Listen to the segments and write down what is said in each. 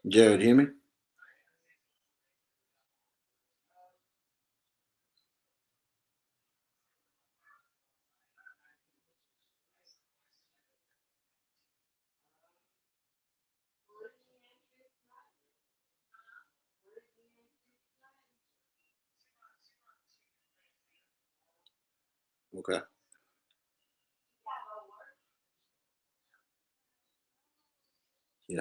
Jared, hear me? Okay. Yeah.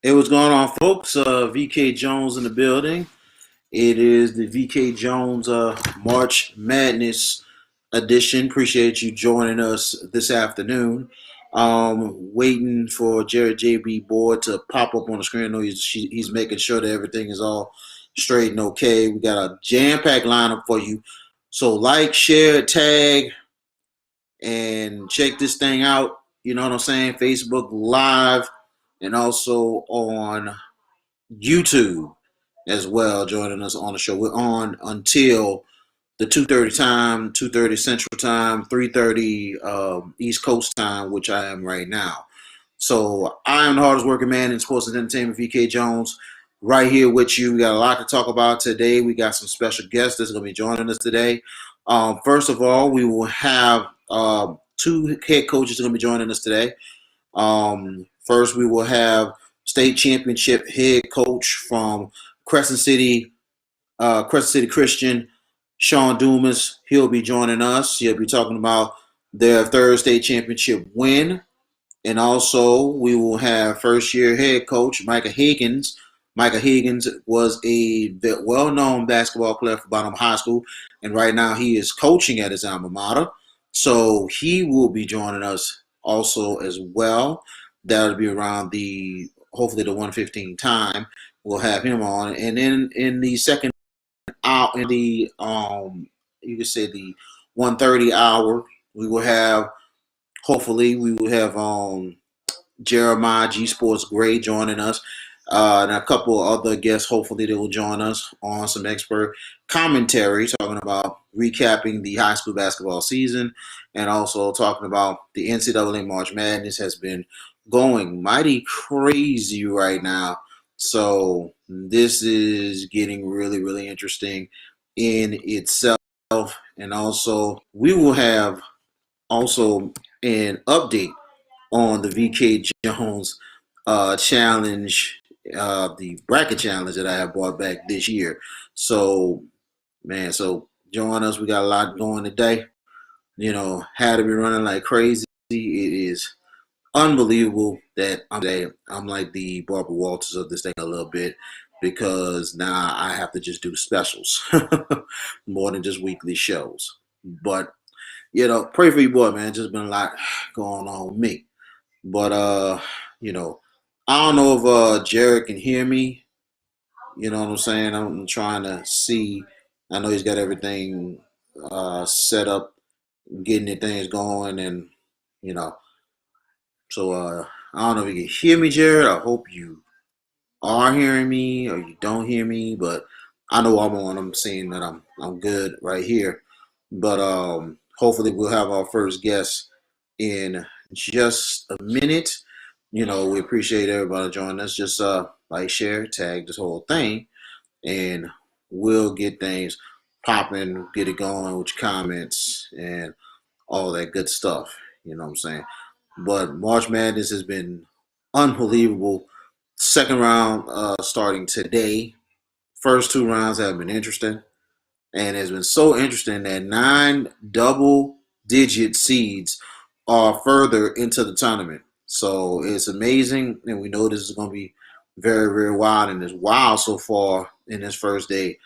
Hey, what's going on, folks? VK Jones in the building. It is the VK Jones March Madness edition. Appreciate you joining us this afternoon. Waiting for Jared JB Board to pop up on the screen. I know he's making sure that everything is all straight and okay. We got a jam-packed lineup for you. So like, share, tag, and check this thing out. You know what I'm saying? Facebook Live and also on YouTube as well, joining us on the show. We're on until the 2:30 time, 2:30 Central Time, 3:30 East Coast time, which I am right now. So I am the hardest working man in sports and entertainment, VK Jones, right here with you. We got a lot to talk about today. We got some special guests that's going to be joining us today. First of all, we will have two head coaches that are going to be joining us today. First, we will have state championship head coach from Crescent City, Crescent City Christian, Sean Dumas. He'll be joining us. He'll be talking about their third state championship win. And also, we will have first year head coach Micah Higgins. Micah Higgins was a well known basketball player for Bonham High School, and right now he is coaching at his alma mater. So he will be joining us also as well. That'll be around the hopefully the 1:15 time. We'll have him on, and then in the second hour, in the you could say the 1:30 hour, we will have hopefully we will have Jeremiah G Sports Gray joining us. And a couple other guests, hopefully, they will join us on some expert commentary, talking about recapping the high school basketball season and also talking about the NCAA March Madness has been going mighty crazy right now. So this is getting really, really interesting in itself. And also, we will have also an update on the VK Jones challenge, the bracket challenge that I have brought back this year. So, man, so join us. We got a lot going today. You know, had to be running like crazy. It is unbelievable that I'm like the Barbara Walters of this thing a little bit because now I have to just do specials more than just weekly shows. But pray for your boy, man. Just been a lot going on with me. But you know, I don't know if Jared can hear me. You know what I'm saying? I'm trying to see. I know he's got everything set up, getting the things going, and you know. So I don't know if you can hear me, Jared. I hope you are hearing me or you don't hear me, but I know I'm on. I'm seeing that I'm good right here. But hopefully we'll have our first guest in just a minute. You know, we appreciate everybody joining us. Just like, share, tag this whole thing, and we'll get things popping, get it going with your comments and all that good stuff. You know what I'm saying? But March Madness has been unbelievable. Second round starting today. First two rounds have been interesting. And it's been so interesting that nine double digit seeds are further into the tournament. So it's amazing. And we know this is going to be very, very wild. And it's wild so far in this first day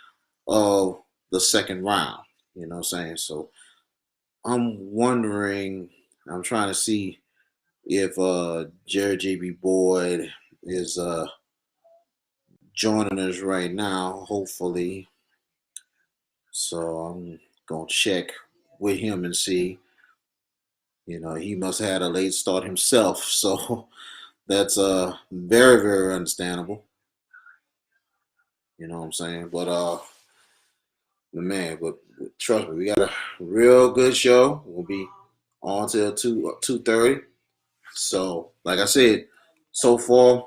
of the second round. You know what I'm saying? So I'm wondering, I'm trying to see if Jared JB Boyd is joining us right now, hopefully. So I'm gonna check with him and see. You know, he must have had a late start himself, so that's very, very understandable. You know what I'm saying? But man, but trust me, we got a real good show. We'll be on till 2:30. So, like I said, so far,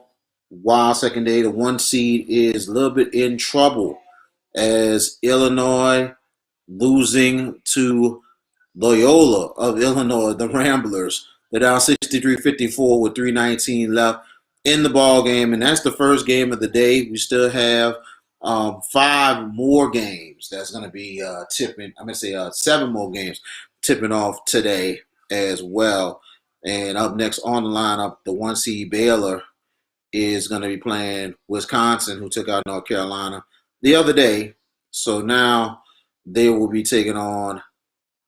Wild second day, the 1 seed is a little bit in trouble as Illinois losing to Loyola of Illinois, the Ramblers. They're down 63-54 with 3:19 left in the ball game, and that's the first game of the day. We still have five more games that's going to be tipping. I'm going to say seven more games tipping off today as well. And up next on the lineup, the 1 seed Baylor is going to be playing Wisconsin, who took out North Carolina the other day. So now they will be taking on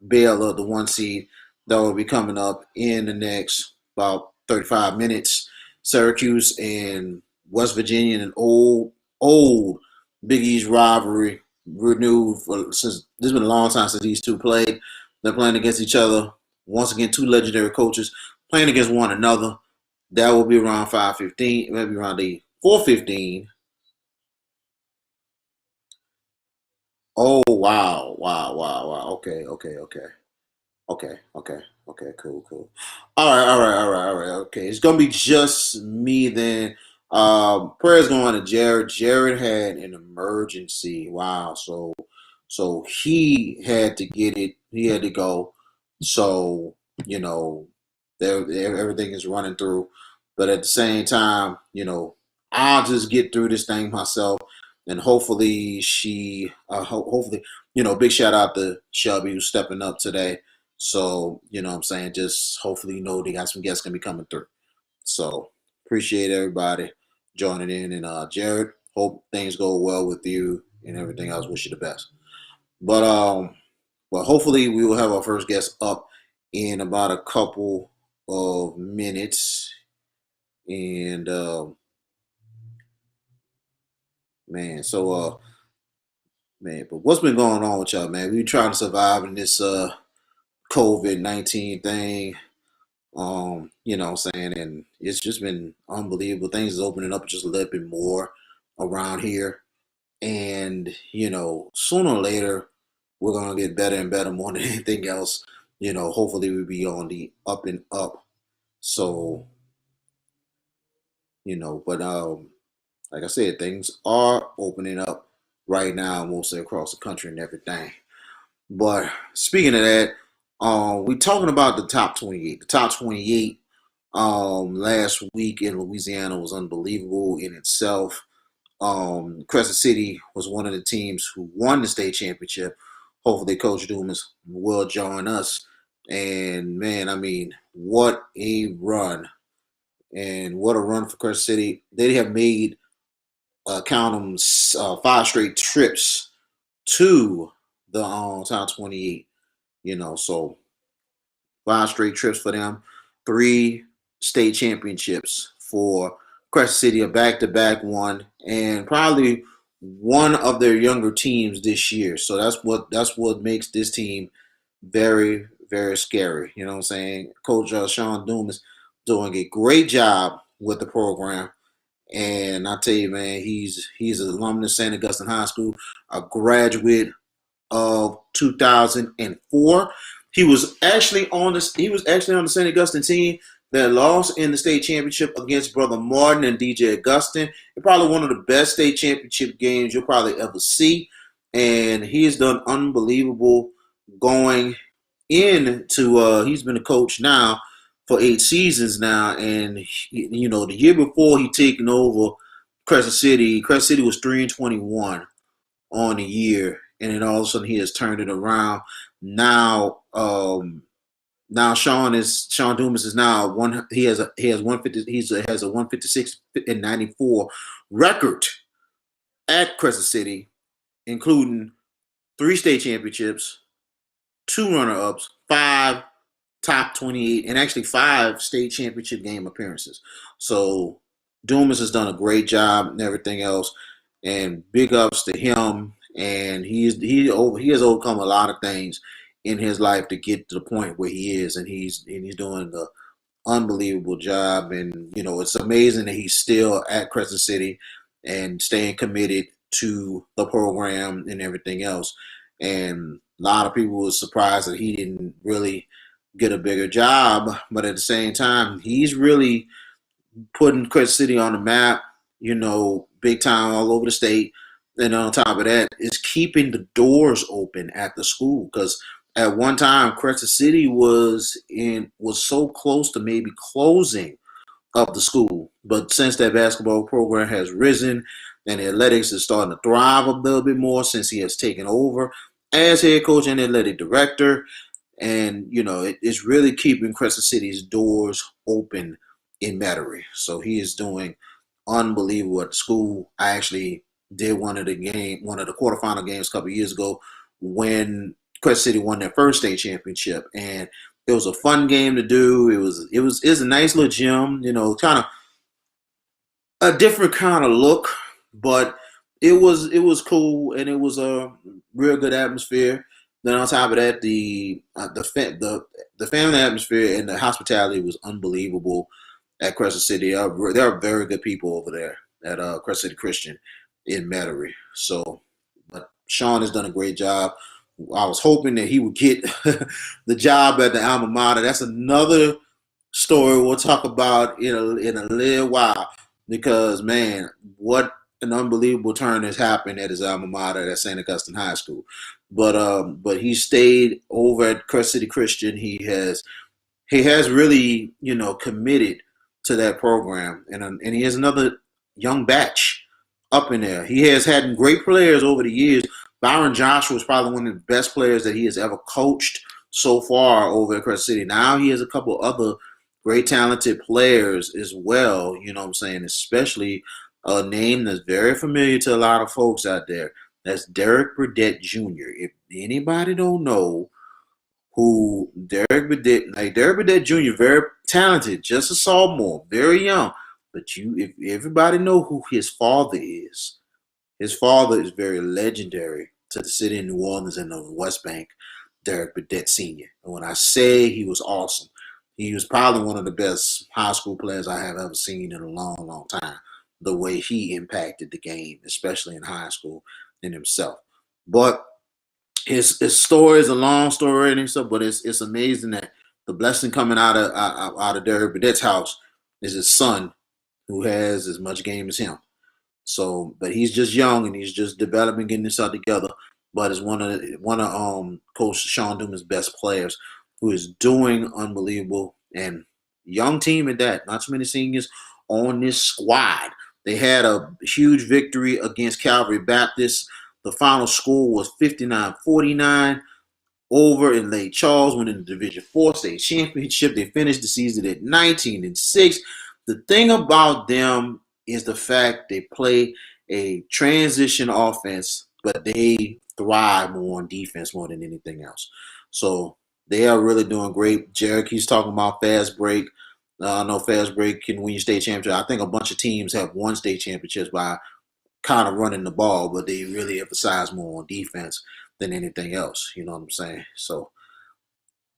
Baylor, the 1 seed, that will be coming up in the next about 35 minutes. Syracuse and West Virginia, an old Big East rivalry renewed since this has been a long time since these two played. They're playing against each other. Once again, two legendary coaches playing against one another. That will be around 5:15, maybe around the 4:15. Oh wow. Okay. Cool. All right. Okay, it's gonna be just me then. Prayers going to Jared. Jared had an emergency. Wow. So he had to get it. He had to go. So you know, everything is running through. But at the same time, I'll just get through this thing myself, and hopefully hopefully, big shout out to Shelby who's stepping up today. So, what I'm saying, just hopefully, they got some guests gonna be coming through. So appreciate everybody joining in. And Jared, hope things go well with you and everything else. Wish you the best. But hopefully we will have our first guest up in about a couple of minutes. And man, but what's been going on with y'all, man? We trying to survive in this COVID-19 thing. What I'm saying, and it's just been unbelievable. Things is opening up just a little bit more around here. And, sooner or later we're gonna get better and better more than anything else. Hopefully we'll be on the up and up. So, but like I said, things are opening up right now, mostly across the country and everything. But speaking of that, we talking about the top 28. The top 28 last week in Louisiana was unbelievable in itself. Crescent City was one of the teams who won the state championship. Hopefully, Coach Dumas will join us. And man, I mean, what a run! And what a run for Crescent City. They have made count them 5 straight trips to the top 28. So 5 straight trips for them, 3 state championships for Crescent City, a back-to-back one, and probably one of their younger teams this year. So that's what makes this team very, very scary. You know what I'm saying? Coach Sean Doom is doing a great job with the program. And I tell you, man, he's an alumnus of St. Augustine High School, a graduate of 2004. He was actually on the St. Augustine team that lost in the state championship against Brother Martin and DJ Augustine. It's probably one of the best state championship games you'll probably ever see. And he has done unbelievable going into he's been a coach now for 8 seasons now. And the year before he taken over Crescent City was 3-21 on the year, and then all of a sudden he has turned it around. Now Sean Dumas is now one. He has 150. Has a 156 and 94 record at Crescent City, including 3 state championships, 2 runner-ups, 5 top 28, and actually 5 state championship game appearances. So Dumas has done a great job and everything else. And big ups to him. And he has overcome a lot of things in his life to get to the point where he is, and he's doing an unbelievable job. And it's amazing that he's still at Crescent City and staying committed to the program and everything else. And a lot of people were surprised that he didn't really get a bigger job. But at the same time, he's really putting Crescent City on the map, big time all over the state. And on top of that, is keeping the doors open at the school because at one time Crescent City was so close to maybe closing of the school. But since that basketball program has risen and the athletics is starting to thrive a little bit more since he has taken over as head coach and athletic director, and it's really keeping Crescent City's doors open in Metairie. So he is doing unbelievable at the school. I actually did one of the quarterfinal games a couple of years ago when Crescent City won their first state championship, and it was a fun game to do. It was a nice little gym, kind of a different kind of look, but it was cool and it was a real good atmosphere. Then on top of that, the family atmosphere and the hospitality was unbelievable at Crescent City. There are very good people over there at Crescent City Christian in Metairie. So, but Sean has done a great job. I was hoping that he would get the job at the alma mater. That's another story we'll talk about in a little while because, man, what an unbelievable turn has happened at his alma mater at St. Augustine High School. But he stayed over at Crescent City Christian. He has really committed to that program, and he has another young batch up in there. He has had great players over the years. Byron Joshua is probably one of the best players that he has ever coached so far over at Crescent City. Now he has a couple other great talented players as well, you know what I'm saying, especially a name that's very familiar to a lot of folks out there. That's Derek Burdett Jr. If anybody don't know who Derek Burdett Jr., very talented, just a sophomore, very young. But if everybody know who his father is very legendary to the city of New Orleans and the West Bank, Derek Burdett Sr. And when I say he was awesome, he was probably one of the best high school players I have ever seen in a long, long time. The way he impacted the game, especially in high school, in himself. But his story is a long story and stuff, but it's amazing that the blessing coming out of Derek Burdett's house is his son, who has as much game as him. So, but he's just young and he's just developing, getting himself together. But is one of Coach Sean Duma's best players, who is doing unbelievable, and young team at that. Not too many seniors on this squad. They had a huge victory against Calvary Baptist. The final score was 59-49 over in Lake Charles, winning the Division 4 state championship. They finished the season at 19-6. The thing about them is the fact they play a transition offense, but they thrive more on defense more than anything else. So they are really doing great. Jarek, he's talking about fast break. I know fast break can win you state championship. I think a bunch of teams have won state championships by kind of running the ball, but they really emphasize more on defense than anything else. You know what I'm saying? So,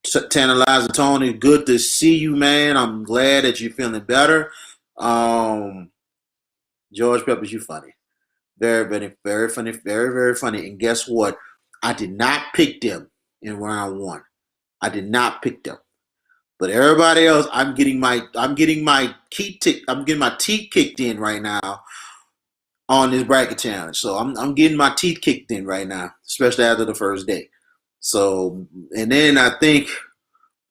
Tantalizer Tony, good to see you, man. I'm glad that you're feeling better. George Peppers, you funny. Very, very, very funny. Very, very funny. And guess what? I did not pick them in round one. I did not pick them. But everybody else, I'm getting my teeth kicked in right now on this bracket challenge. So I'm getting my teeth kicked in right now, especially after the first day. So, and then I think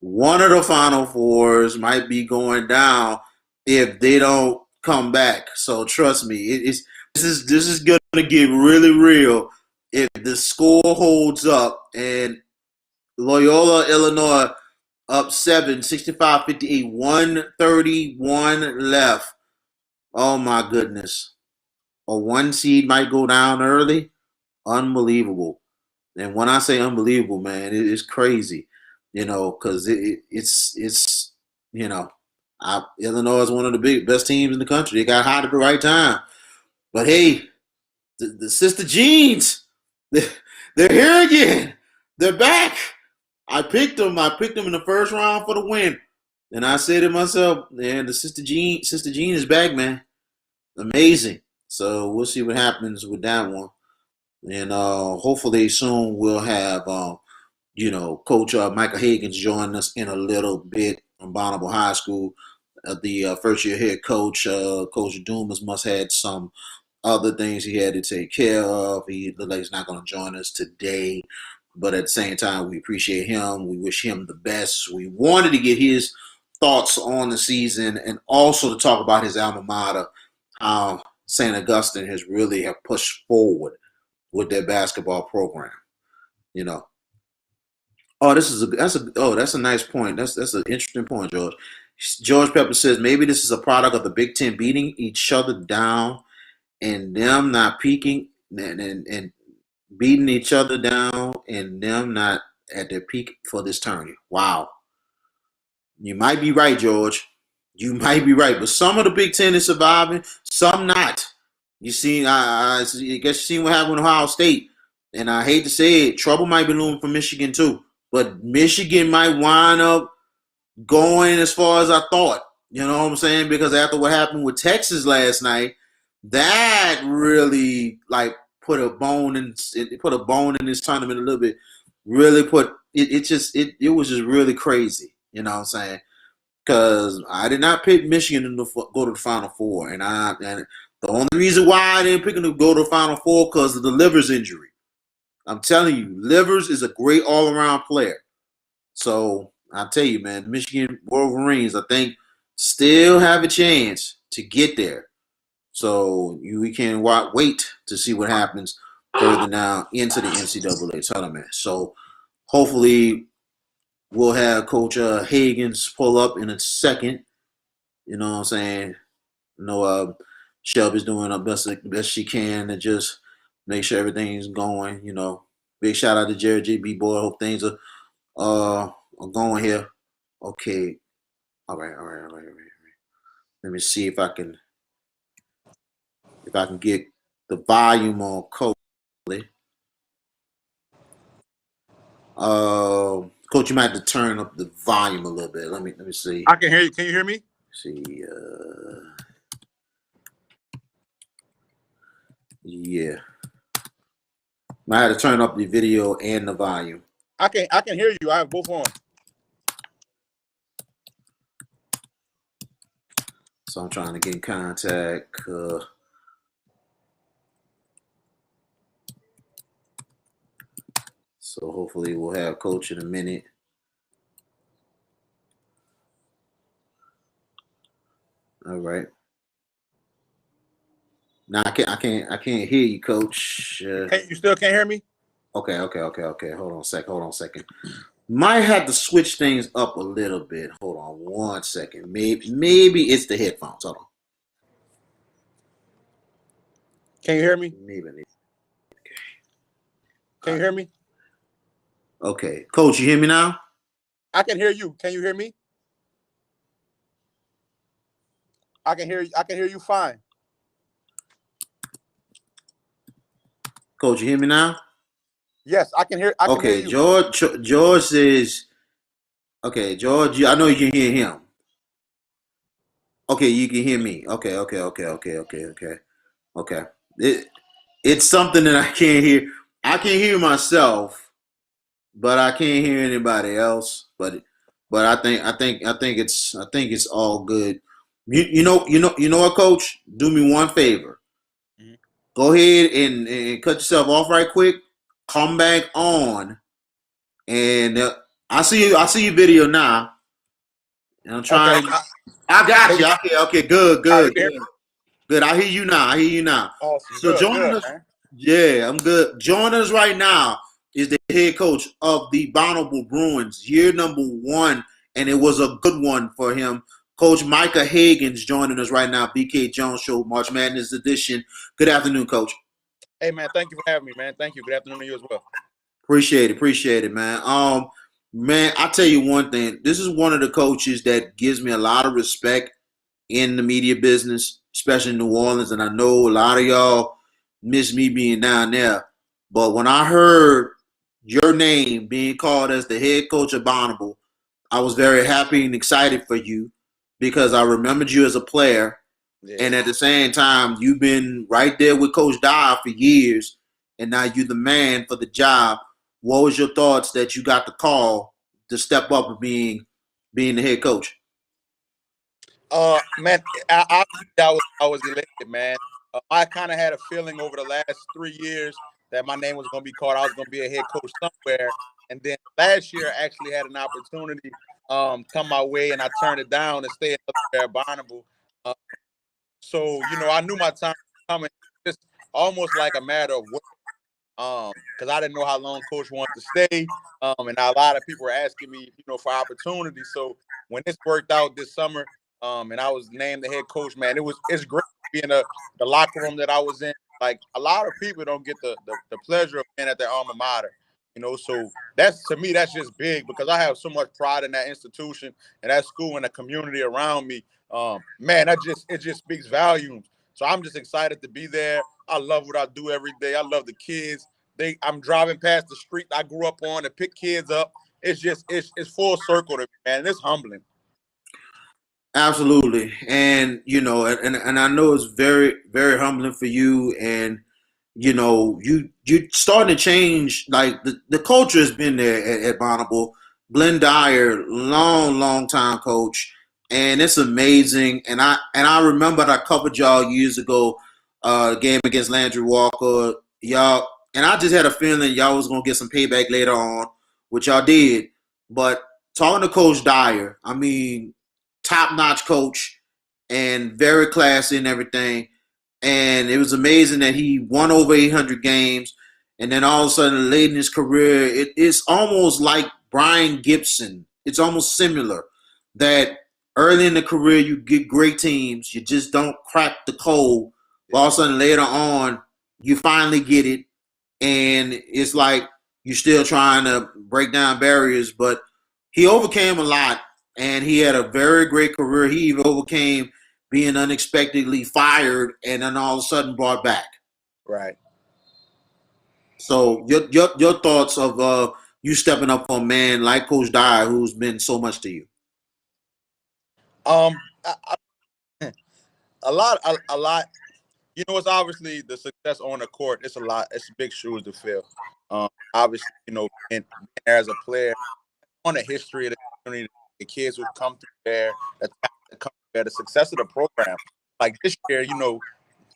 one of the Final Fours might be going down if they don't come back. So trust me, this is going to get really real if the score holds up and Loyola, Illinois up 7, 65-58, 131 left. Oh my goodness. A one seed might go down early. Unbelievable. And when I say unbelievable, man, it's crazy, because it's Illinois is one of the best teams in the country. They got hot at the right time. But hey, the Sister Jeans, they're here again. They're back. I picked them in the first round for the win. And I said to myself, man, the Sister Jean is back, man. Amazing. So we'll see what happens with that one. And hopefully soon we'll have Coach Michael Higgins joined us in a little bit from Bonneville High School. The first-year head coach, Coach Dumas, must have had some other things he had to take care of. He looked like he's not going to join us today. But at the same time, we appreciate him. We wish him the best. We wanted to get his thoughts on the season and also to talk about his alma mater, how St. Augustine has really have pushed forward with their basketball program. Oh, that's a nice point. That's an interesting point, George. George Pepper says maybe this is a product of the Big Ten beating each other down and them not peaking and beating each other down and them not at their peak for this tournament. Wow. You might be right, George. You might be right. But some of the Big Ten is surviving, some not. You see, I guess you seen what happened with Ohio State. And I hate to say it, trouble might be looming for Michigan too. But Michigan might wind up going as far as I thought. You know what I'm saying? Because after what happened with Texas last night, that really put a bone in this tournament a little bit. Really put it was just really crazy. You know what I'm saying? Because I did not pick Michigan to go to the Final Four, and the only reason why I didn't pick them to go to the Final Four because of the Livers injury. I'm telling you, Livers is a great all-around player. So I'll tell you, man, Michigan Wolverines, I think, still have a chance to get there. So we can wait to see what happens further now into the NCAA tournament. So hopefully we'll have Coach Higgins pull up in a second. You know what I'm saying? Shelby's doing the best she can to just make sure everything's going. Big shout out to Jared JB boy. Hope things are going here. Okay. All right. Let me see if I can get the volume on Coach. Coach, you might have to turn up the volume a little bit. Let me see. I can hear you. Can you hear me? See, yeah. Might have to turn up the video and the volume. I can hear you. I have both on. So I'm trying to get in contact. So hopefully we'll have Coach in a minute. All right. Now I can't hear you, Coach. You still can't hear me? Okay. Hold on a second. Might have to switch things up a little bit. Hold on 1 second. Maybe it's the headphones. Hold on. Can you hear me? Maybe. Okay. Can you hear me? Okay. Coach, you hear me now? I can hear you. Can you hear me? I can hear you fine. Coach, you hear me now? Yes, I can hear. Okay, hear you. George says. Okay, George, I know you can hear him. Okay, you can hear me. Okay. It's something that I can't hear. I can hear myself, but I can't hear anybody else. But I think it's all good. You know what, Coach? Do me one favor. Mm-hmm. Go ahead and cut yourself off right quick. Come back on, and I see your video now. And I'm trying. Okay. I got you. Okay. Good. I hear you now. Awesome. So join us. Man. Yeah, I'm good. Join us right now is the head coach of the Bonneville Bruins, year number 1, and it was a good one for him. Coach Micah Higgins joining us right now. BK Jones Show, March Madness edition. Good afternoon, Coach. Hey, man, thank you for having me, man. Thank you. Good afternoon to you as well. Appreciate it, man. Man, I tell you one thing. This is one of the coaches that gives me a lot of respect in the media business, especially in New Orleans. And I know a lot of y'all miss me being down there. But when I heard your name being called as the head coach of Bonneville, I was very happy and excited for you because I remembered you as a player. Yeah. And at the same time, you've been right there with Coach Dyer for years. And now you're the man for the job. what was your thoughts that you got the call to step up and being the head coach? Man, I was elated, man. I kind of had a feeling over the last 3 years that my name was going to be called. I was going to be a head coach somewhere, and then last year I actually had an opportunity come my way, and I turned it down to stay up there at Bonneville. Uh, so I knew my time was coming. Just almost like a matter of work. Because I didn't know how long Coach wanted to stay. And a lot of people were asking me, for opportunities. So when this worked out this summer, and I was named the head coach, man, it's great to be in the locker room that I was in. Like a lot of people don't get the pleasure of being at their alma mater, So to me, that's just big because I have so much pride in that institution and that school and the community around me. Man, it just speaks volumes. So I'm just excited to be there. I love what I do every day. I love the kids. I'm driving past the street I grew up on to pick kids up. It's full circle to me, man. And it's humbling. Absolutely, and and I know it's very very humbling for you, and you starting to change. Like the culture has been there at Bonneville. Glenn Dyer, long time coach, and it's amazing. And I remember I covered y'all years ago, game against Landry Walker, y'all, and I just had a feeling y'all was gonna get some payback later on, which y'all did. But talking to Coach Dyer, I mean, top-notch coach and very classy and everything. And it was amazing that he won over 800 games. And then all of a sudden, late in his career, it's almost like Brian Gibson. It's almost similar that early in the career, you get great teams. You just don't crack the code. But all of a sudden, later on, you finally get it. And it's like you're still trying to break down barriers. But he overcame a lot, and he had a very great career. He even overcame being unexpectedly fired and then all of a sudden brought back. Right. So your thoughts of you stepping up for a man like Coach Dyer, who's been so much to you? I, a lot. It's obviously the success on the court. It's a lot. It's big shoes to fill. Obviously, and as a player, on the history of the community, the kids who come through there, the success of the program. Like this year,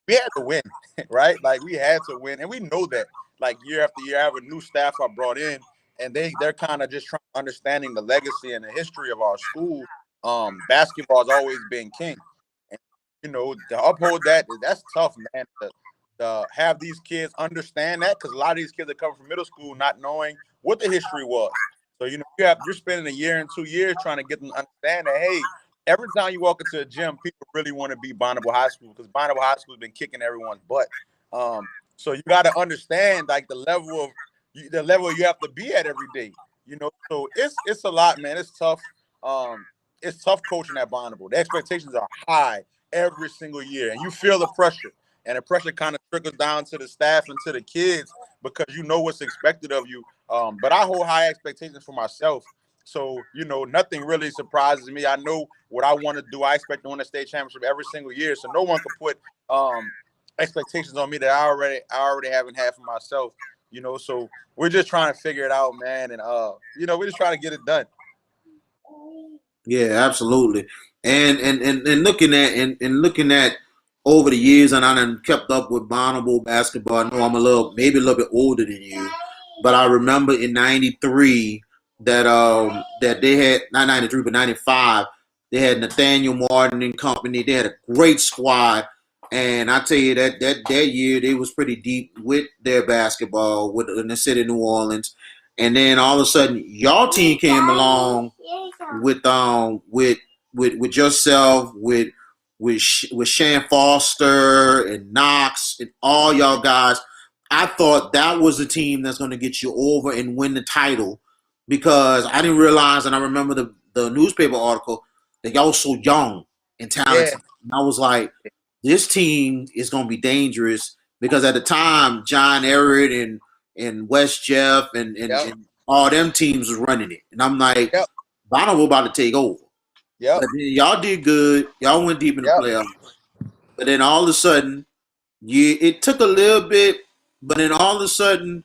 we had to win, right? Like we had to win, and we know that. Like year after year, I have a new staff I brought in, and they're kind of just understanding the legacy and the history of our school. Basketball has always been king, and to uphold that's tough, man. To have these kids understand that, because a lot of these kids are coming from middle school not knowing what the history was. So you're spending a year and 2 years trying to get them to understand that, hey, every time you walk into a gym, people really want to be Bonneville High School because Bonneville High School has been kicking everyone's butt. So you got to understand like the level you have to be at every day. So it's a lot, man. It's tough. It's tough coaching at Bonneville. The expectations are high every single year, and you feel the pressure. And the pressure kind of trickles down to the staff and to the kids because you know what's expected of you. But I hold high expectations for myself. So, nothing really surprises me. I know what I want to do. I expect to win a state championship every single year. So no one can put expectations on me that I already haven't had for myself. So we're just trying to figure it out, man. And we're just trying to get it done. Yeah, absolutely. And looking at over the years, and I done kept up with Bonneville basketball. I know I'm maybe a little bit older than you, but I remember in '93 that they had, not '93 but '95, they had Nathaniel Martin and company. They had a great squad, and I tell you that year they was pretty deep with their basketball in the city of New Orleans. And then all of a sudden, y'all team came along with yourself, with Shan Foster and Knox and all y'all guys. I thought that was the team that's going to get you over and win the title, because I didn't realize, and I remember the newspaper article, that y'all was so young and talented. Yeah. And I was like, this team is going to be dangerous, because at the time, John Ehret and West Jeff and all them teams was running it. And I'm like, Bonneville about to take over. Yep. But then y'all did good. Y'all went deep in the playoffs. But then all of a sudden, it took a little bit, but then all of a sudden,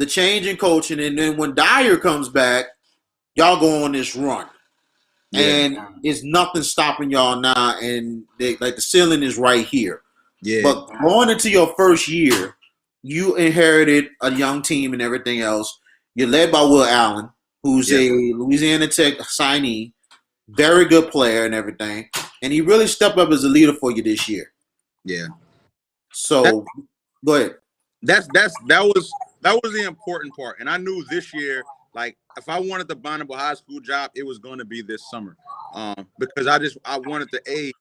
the change in coaching, and then when Dyer comes back, y'all go on this run. And it's nothing stopping y'all now, and the ceiling is right here. Yeah. But going into your first year, you inherited a young team and everything else. You're led by Will Allen, who's a Louisiana Tech signee, very good player and everything, and he really stepped up as a leader for you this year. Yeah. So, go ahead. That was the important part, and I knew this year, like, if I wanted the Bonneville High School job, it was going to be this summer, because I wanted to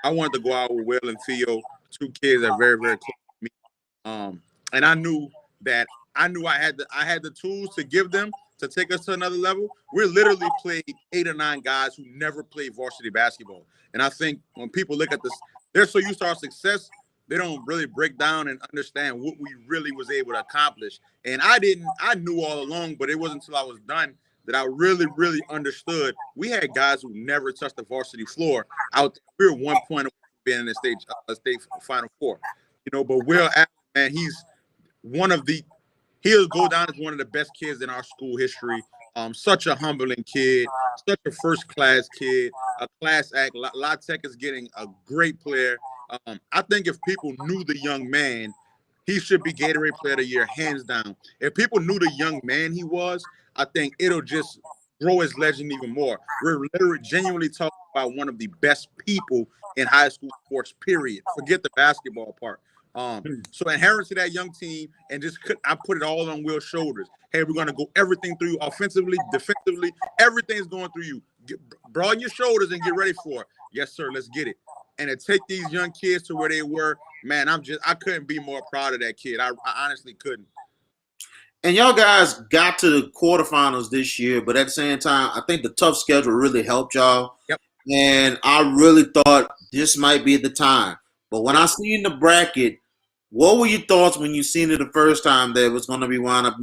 I wanted to go out with Will and Theo, two kids that are very, very close to me, and I knew I had the tools to give them to take us to another level. We're literally played 8 or 9 guys who never played varsity basketball, and I think when people look at this, they're so used to our success, they don't really break down and understand what we really was able to accomplish. And I knew all along, but it wasn't until I was done that I really, really understood. We had guys who never touched the varsity floor out there. We were 1 point away from being in the state Final Four. But Will Allen, man, he'll go down as one of the best kids in our school history. Such a humbling kid, such a first-class kid, a class act. La Tech is getting a great player. I think if people knew the young man, he should be Gatorade Player of the Year, hands down. If people knew the young man he was, I think it'll just grow his legend even more. We're literally genuinely talking about one of the best people in high school sports, period. Forget the basketball part. So inherited that young team and I put it all on Will's shoulders. Hey, we're going to go everything through you offensively, defensively. Everything's going through you. Broaden your shoulders and get ready for it. Yes, sir. Let's get it. And to take these young kids to where they were, man, I couldn't be more proud of that kid. I honestly couldn't. And y'all guys got to the quarterfinals this year, but at the same time, I think the tough schedule really helped y'all. Yep. And I really thought this might be the time. But when I seen the bracket, what were your thoughts when you seen it the first time that it was going to be wound up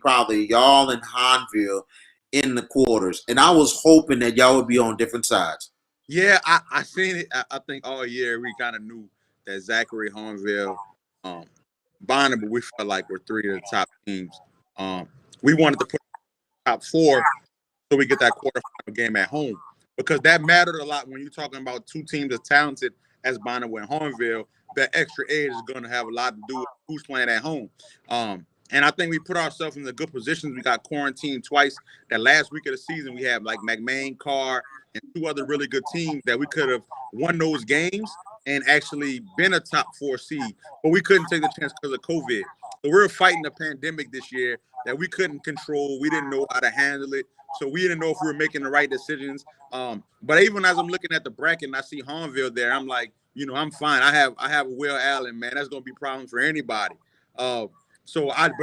probably y'all and Hahnville in the quarters? And I was hoping that y'all would be on different sides. Yeah, I seen it. I think all year we kind of knew that Zachary, Hahnville, Bonneville, we felt like we're 3 of the top teams. We wanted to put top 4 so we get that quarterfinal game at home, because that mattered a lot when you're talking about 2 teams as talented as Bonneville and Hahnville. That extra edge is going to have a lot to do with who's playing at home. And I think we put ourselves in the good positions. We got quarantined twice. That last week of the season, we had like McMain, Carr, and 2 other really good teams that we could have won those games and actually been a top 4 seed. But we couldn't take the chance because of COVID. So we're fighting a pandemic this year that we couldn't control. We didn't know how to handle it. So we didn't know if we were making the right decisions. But even as I'm looking at the bracket and I see Hahnville there, I'm like, I'm fine. I have Will Allen, man. That's gonna be a problem for anybody. But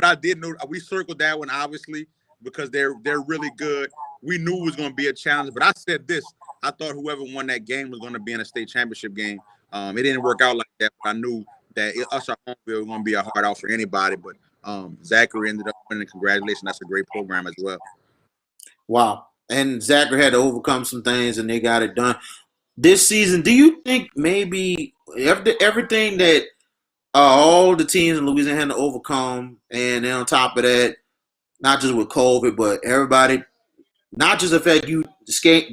I did know we circled that one obviously because they're really good. We knew it was gonna be a challenge, but I said this: I thought whoever won that game was gonna be in a state championship game. It didn't work out like that, but I knew that us at Hahnville was gonna be a hard out for anybody. But Zachary ended up winning. Congratulations! That's a great program as well. Wow. And Zachary had to overcome some things, and they got it done. This season, do you think maybe everything that all the teams in Louisiana had to overcome, and then on top of that, not just with COVID, but everybody, not just the fact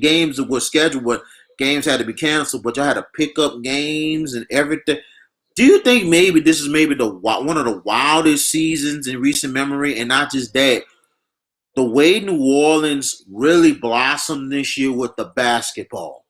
games were scheduled, but games had to be canceled, but y'all had to pick up games and everything. Do you think maybe this is one of the wildest seasons in recent memory, and not just that, the way New Orleans really blossomed this year with the basketball?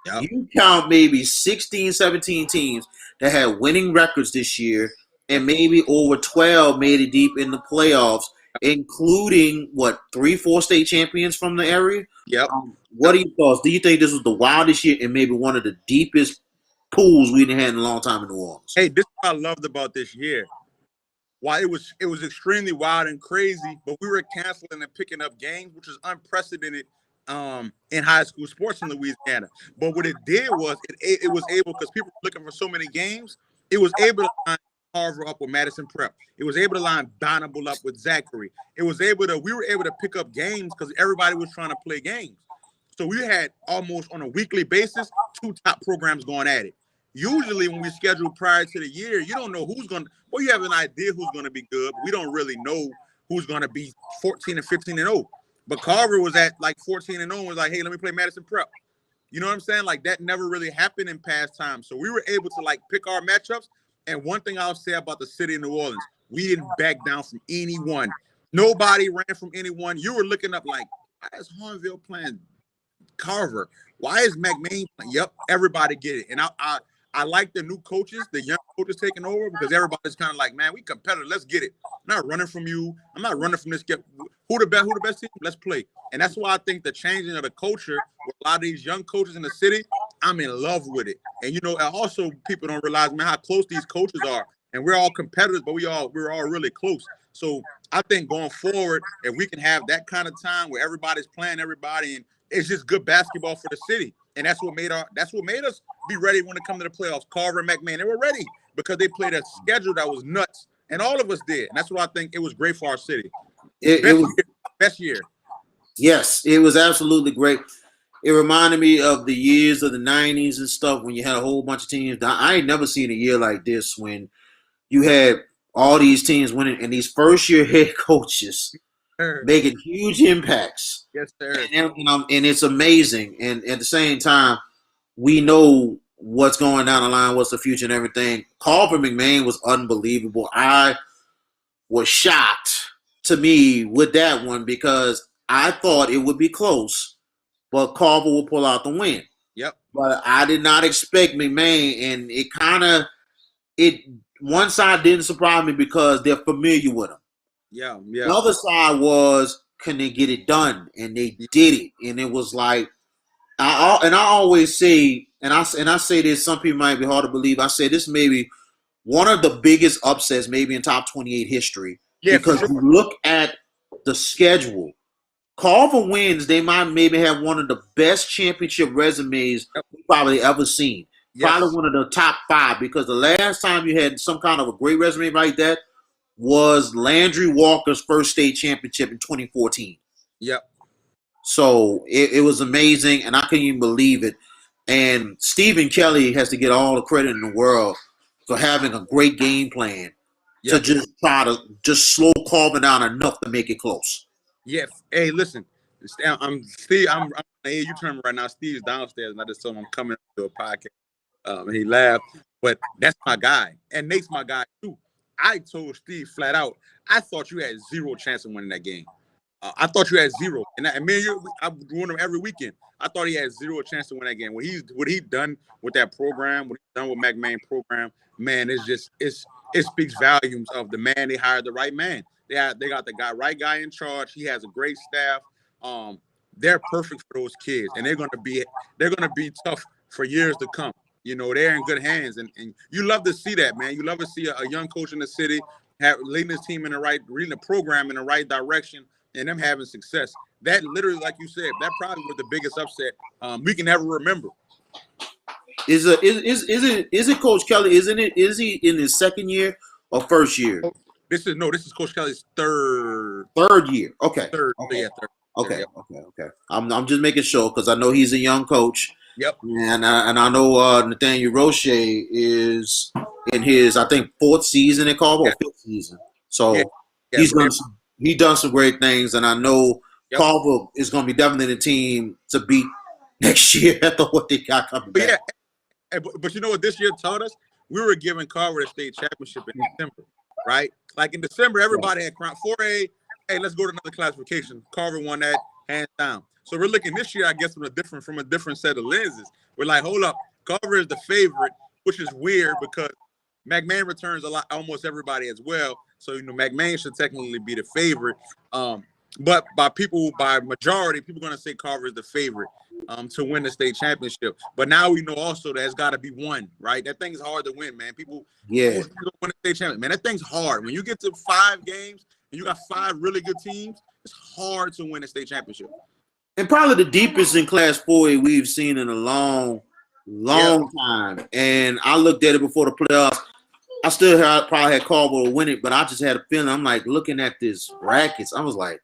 Yep. You count maybe 16, 17 teams that had winning records this year, and maybe over 12 made it deep in the playoffs, including, 3-4 state champions from the area? Yep. What are your thoughts? Do you think this was the wildest year and maybe one of the deepest pools we've had in a long time in New Orleans? Hey, this is what I loved about this year. While it was extremely wild and crazy, but we were canceling and picking up games, which was unprecedented in high school sports in Louisiana. But what it did was it was able, because people were looking for so many games, it was able to line Harvard up with Madison Prep. It was able to line Bonneville up with Zachary. We were able to pick up games because everybody was trying to play games. So we had almost on a weekly basis 2 top programs going at it. usually when we schedule prior to the year, you don't know who's gonna. Well, you have an idea who's gonna be good, but we don't really know who's gonna be 14 and 15 and 0. But Carver was at like 14 and 0 and was like, hey, let me play Madison Prep. You know what I'm saying? Like that never really happened in past times. So we were able to like pick our matchups. And one thing I'll say about the city of New Orleans, we didn't back down from anyone. Nobody ran from anyone. You were looking up like, why is Hornville playing Carver? Why is McMain playing? Yep, everybody get it. And I like the new coaches, the young coaches taking over because everybody's kind of like, man, we competitive. Let's get it. I'm not running from you. I'm not running from this. Who the best team? Let's play. And that's why I think the changing of the culture with a lot of these young coaches in the city, I'm in love with it. And you know, also people don't realize, man, how close these coaches are. And we're all competitors, but we're all really close. So I think going forward, if we can have that kind of time where everybody's playing everybody, and it's just good basketball for the city. And that's what made us be ready when it comes to the playoffs. Carver and McMahon, they were ready because they played a schedule that was nuts. And all of us did. And that's what I think it was great for our city. Best year. Yes, it was absolutely great. It reminded me of the years of the 90s and stuff when you had a whole bunch of teams. I ain't never seen a year like this when you had all these teams winning and these first-year head coaches making huge impacts. Yes, sir. And it's amazing. And at the same time, we know what's going down the line, what's the future and everything. Carver McMahon was unbelievable. I was shocked to me with that one because I thought it would be close, but Carver will pull out the win. Yep. But I did not expect McMahon, and one side didn't surprise me because they're familiar with him. Yeah. The other side was, can they get it done? And they did it. And it was like, I always say, and I say this, some people might be hard to believe. I say this may be one of the biggest upsets maybe in top 28 history. Yeah, because you look at the schedule. Carver wins, they might maybe have one of the best championship resumes we've probably ever seen. Yes. Probably one of the top 5, because the last time you had some kind of a great resume like that was Landry Walker's first state championship in 2014. Yep. So it was amazing, and I couldn't even believe it. And Stephen Kelly has to get all the credit in the world for having a great game plan to just try to just slow Carver down enough to make it close. Yeah. Hey, listen, I'm Steve. I'm hey, you turn me right now. Steve's downstairs, and I just told him I'm coming to a podcast. And he laughed, but that's my guy, and Nate's my guy too. I told Steve flat out, I thought you had zero chance of winning that game. I thought you had zero, and me and you, I won him every weekend. I thought he had zero chance to win that game. What he done with that program, what he's done with McMahon program, man, it speaks volumes of the man. They hired the right man. They got the right guy in charge. He has a great staff. They're perfect for those kids, and they're gonna be tough for years to come. You know, they're in good hands, and you love to see that, man. You love to see a young coach in the city leading his team leading the program in the right direction, and them having success. That literally, like you said, that probably was the biggest upset we can ever remember. Is it Coach Kelly? Is he in his second year or first year? This is Coach Kelly's third year. Okay. Third. Okay. Yeah, third. Okay. Okay. I'm just making sure because I know he's a young coach. Yep. And I know Nathaniel Roche is in his, I think, 4th season at Carver, or 5th season. So he's done some great things, and I know Carver is going to be definitely the team to beat next year after what they got coming back. But you know what this year taught us? We were giving Carver the state championship in December, right? Like in December, everybody had crowned 4A. Hey, let's go to another classification. Carver won that hands down. So we're looking this year, I guess, from a different set of lenses. We're like, hold up, Carver is the favorite, which is weird because McMahon returns almost everybody as well. So McMahon should technically be the favorite. But by majority, people are gonna say Carver is the favorite to win the state championship. But now we know also that it's got to be one, right? That thing's hard to win, man. People win the state championship, man. That thing's hard. When you get to 5 games and you got 5 really good teams, it's hard to win a state championship. And probably the deepest in Class 4A we've seen in a long time. And I looked at it before the playoffs. I still probably had Carver to win it, but I just had a feeling. I'm like looking at this brackets. I was like,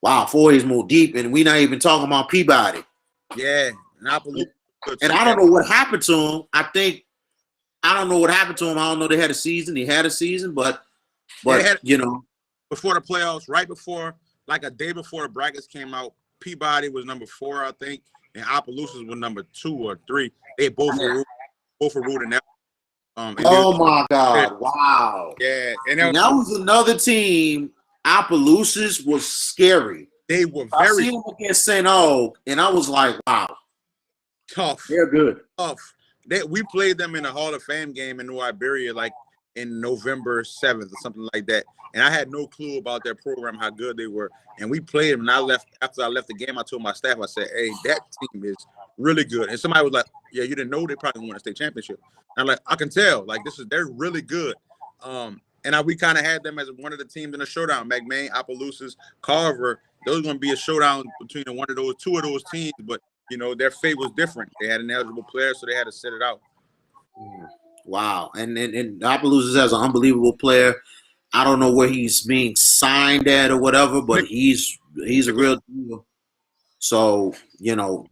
wow, 4A is more deep, and we're not even talking about Peabody. Yeah, and I don't know what happened to him. I think I don't know what happened to him. I don't know they had a season. He had a season, but you know, before the playoffs, right before, like a day before the brackets came out, Peabody was number 4, I think, and Opelousas was number 2 or 3. They both were rooting out. Oh my God! Wow. Yeah, and that was another team. Opelousas was scary. They were I seen them against St. Og, and I was like, wow, tough. They're good. Tough. We played them in a Hall of Fame game in New Iberia, like in November 7th or something like that. And I had no clue about their program, how good they were. And we played them. And after I left the game, I told my staff, I said, hey, that team is really good. And somebody was like, yeah, you didn't know they probably won a state championship. And I'm like, I can tell. Like, they're really good. And we kind of had them as one of the teams in a showdown. McMain, Opelousas, Carver. Those are going to be a showdown between two of those teams. But, you know, their fate was different. They had an eligible player, so they had to sit it out. Wow. And Opelousas has an unbelievable player. I don't know where he's being signed at or whatever, but he's a real deal. So, you know,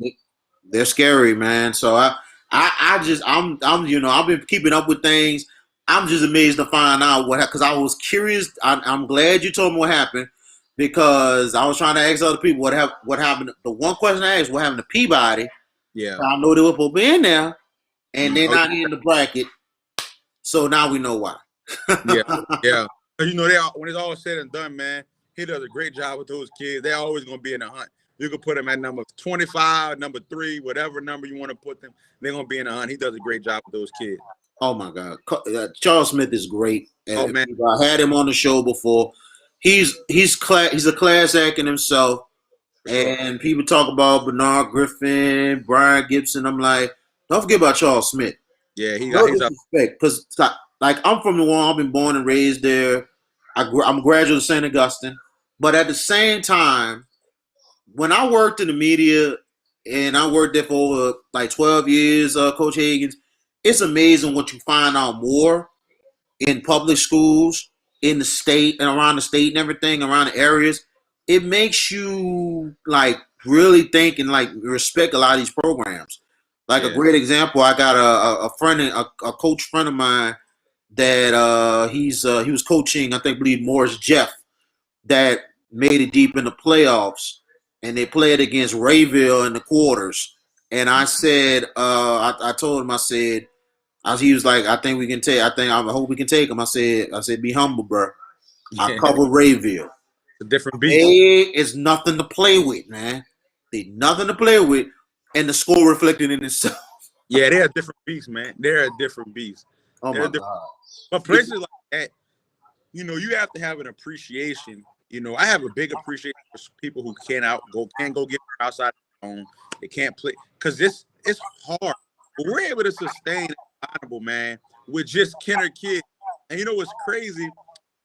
they're scary, man. So I'm you know, I've been keeping up with things. I'm just amazed to find out because I was curious. I'm glad you told me what happened, because I was trying to ask other people what happened. The one question I asked, what happened to Peabody? Yeah. I know they were supposed to be in there, and they're not in the bracket. So now we know why. Yeah. You know, when it's all said and done, man, he does a great job with those kids. They're always going to be in the hunt. You can put them at number 25, number 3, whatever number you want to put them. They're going to be in the hunt. He does a great job with those kids. Oh, my God. Charles Smith is great. Oh, man. I had him on the show before. He's a class act in himself. And people talk about Bernard Griffin, Brian Gibson. I'm like, don't forget about Charles Smith. Yeah, he's respect, because like I'm from New Orleans. I've been born and raised there. I'm a graduate of St. Augustine. But at the same time, when I worked in the media, and I worked there for over like 12 years, Coach Higgins, it's amazing what you find out more in public schools, in the state and around the state and everything, around the areas. It makes you like really think and like respect a lot of these programs. Like a great example, I got a friend, a coach friend of mine that he was coaching, I believe Morris Jeff, that made it deep in the playoffs, and they played against Rayville in the quarters. And I said, I told him, I said, he was like, I think we can take. I hope we can take him. I said, be humble, bro. I cover Rayville. It's a different beast. It's nothing to play with, man. They nothing to play with, and the score reflected in itself. Yeah, they're a different beast, man. They're a different beast. Oh my God. But places like that, you know, you have to have an appreciation. You know, I have a big appreciation for people who can't go get outside the home. They can't play because it's hard. But we're able to sustain honorable, man, with just Kenner kids. And you know what's crazy?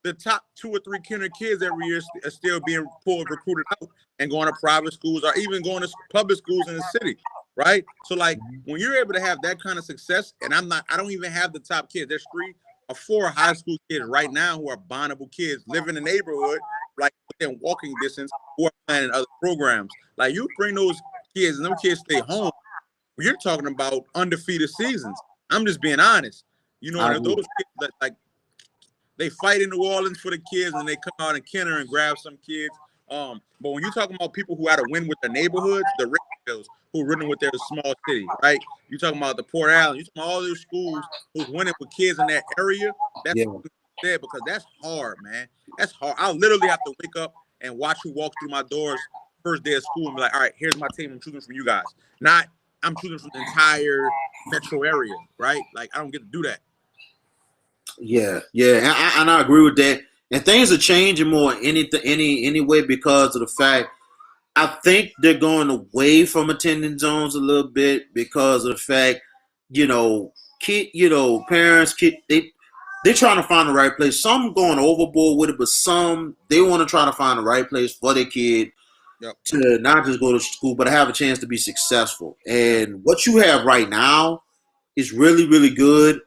The top 2 or 3 Kenner kids every year are still being recruited out and going to private schools or even going to public schools in the city, right? So, like, when you're able to have that kind of success, and I don't even have the top kids. There's 3 or 4 high school kids right now who are bondable kids, live in the neighborhood, like within walking distance, who are playing in other programs. Like, you bring those kids and them kids stay home, you're talking about undefeated seasons. I'm just being honest. You know, those kids that, like, they fight in New Orleans for the kids, and they come out in Kenner and grab some kids. But when you're talking about people who had to win with their neighborhoods, the Rickyvilles, who are winning with their small city, right? You're talking about the Port Allen. You're talking about all those schools who's winning with kids in that area. That's what I'm saying, because that's hard, man. That's hard. I literally have to wake up and watch who walks through my doors first day of school and be like, all right, here's my team. I'm choosing from you guys. Not I'm choosing from the entire metro area, right? Like, I don't get to do that. Yeah, and I agree with that. And things are changing more anyway because of the fact I think they're going away from attendance zones a little bit because of the fact, you know, parents, they're trying to find the right place. Some going overboard with it, but some they want to try to find the right place for their kid to not just go to school, but have a chance to be successful. And what you have right now is really, really good.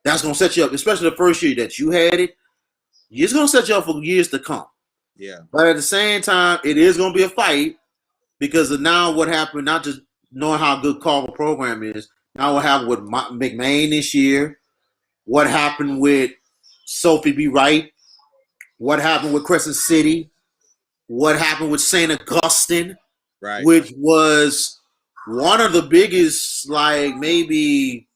That's going to set you up, especially the first year that you had it. It's going to set you up for years to come. Yeah. But at the same time, it is going to be a fight because of now what happened, not just knowing how good Carver program is, now what happened with McMain this year. what happened with Sophie B. Wright, what happened with Crescent City, what happened with St. Augustine, Right. which was one of the biggest, like maybe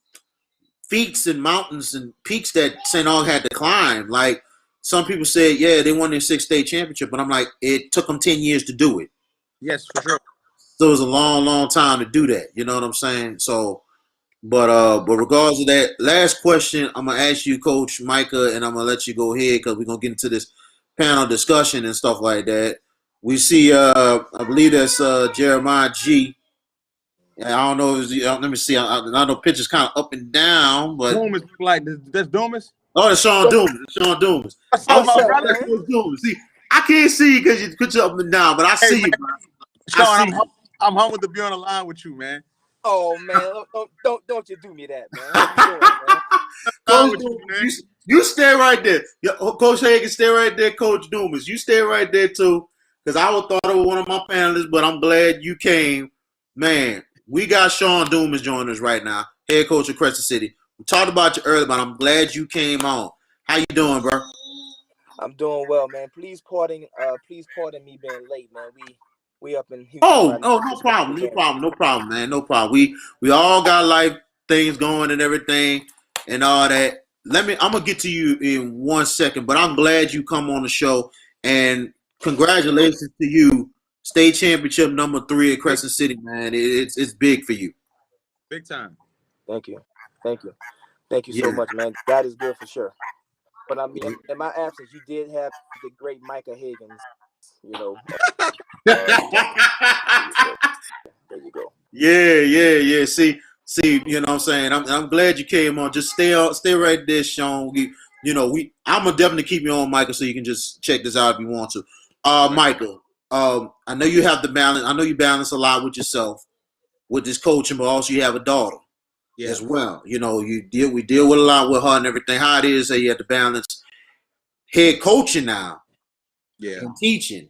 feats and mountains and peaks that St. Aug had to climb. Like some people said, yeah, they won their 6th state championship, but I'm like, it took them 10 years to do it. Yes, for sure. So it was a long, long time to do that. You know what I'm saying? So, but regardless of that, last question I'm gonna ask you, Coach Micah, and I'm gonna let you go ahead because we're gonna get into this panel discussion and stuff like that. We see, I believe that's Jeremiah G. I don't know. Let me see. I know pictures kind of up and down, but Doomis, like that's Doomis. oh, it's Sean Doomis. It's Sean Doomis. What's up, my brother? That's Doomis. See, I can't see you because you put you up and down, but I see you, bro. Sean, I'm humbled to be on the line with you, man. Oh man, don't you do me that, man. How you doing, man? You stay right there. Coach Hagan, stay right there. Coach Doomis, you stay right there too, because I would thought it was one of my panelists, but I'm glad you came. Man, we got Sean Doomis joining us right now, head coach of Crescent City. We talked about you earlier, but I'm glad you came on. How you doing, bro? I'm doing well, man. Please pardon me being late, man. We up in Houston. Oh, no problem, man. No problem. We all got life things going and everything and all that. I'm gonna get to you in 1 second, but I'm glad you come on the show and congratulations to you. State championship number 3 at Crescent City, man. It's big for you. Big time. Thank you so much, man. God is good for sure. But I mean, in my absence, you did have the great Micah Higgins. You know. There you go. Yeah. See, you know what I'm saying? I'm glad you came on. Just stay right there, Sean. I'm gonna definitely keep you on, Michael, so you can just check this out if you want to. Michael, I know you have the balance. I know you balance a lot with yourself, with this coaching, but also you have a daughter as well. You know, we deal with a lot with her and everything. How it is that you have to balance head coaching now, and teaching,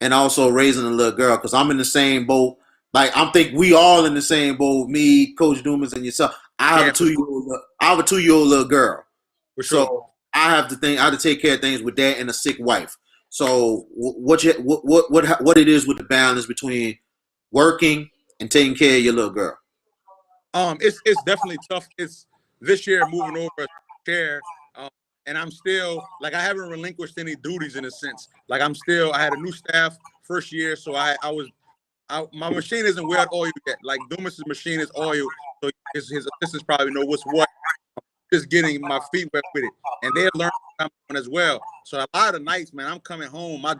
and also raising a little girl. Because I'm in the same boat. Like I'm think we all in the same boat. Me, Coach Doomis, and yourself. I have a 2-year-old little girl. So I have to take care of things with that and a sick wife. So what it is with the balance between working and taking care of your little girl? It's definitely tough. It's this year moving over a chair, and I'm still like I haven't relinquished any duties in a sense. Like I had a new staff first year, so my machine isn't well oiled yet. Like Doomis' machine is oiled, so his assistants probably know what's what. Just getting my feet wet with it, and they're learning as well. So a lot of the nights, man, I'm coming home. My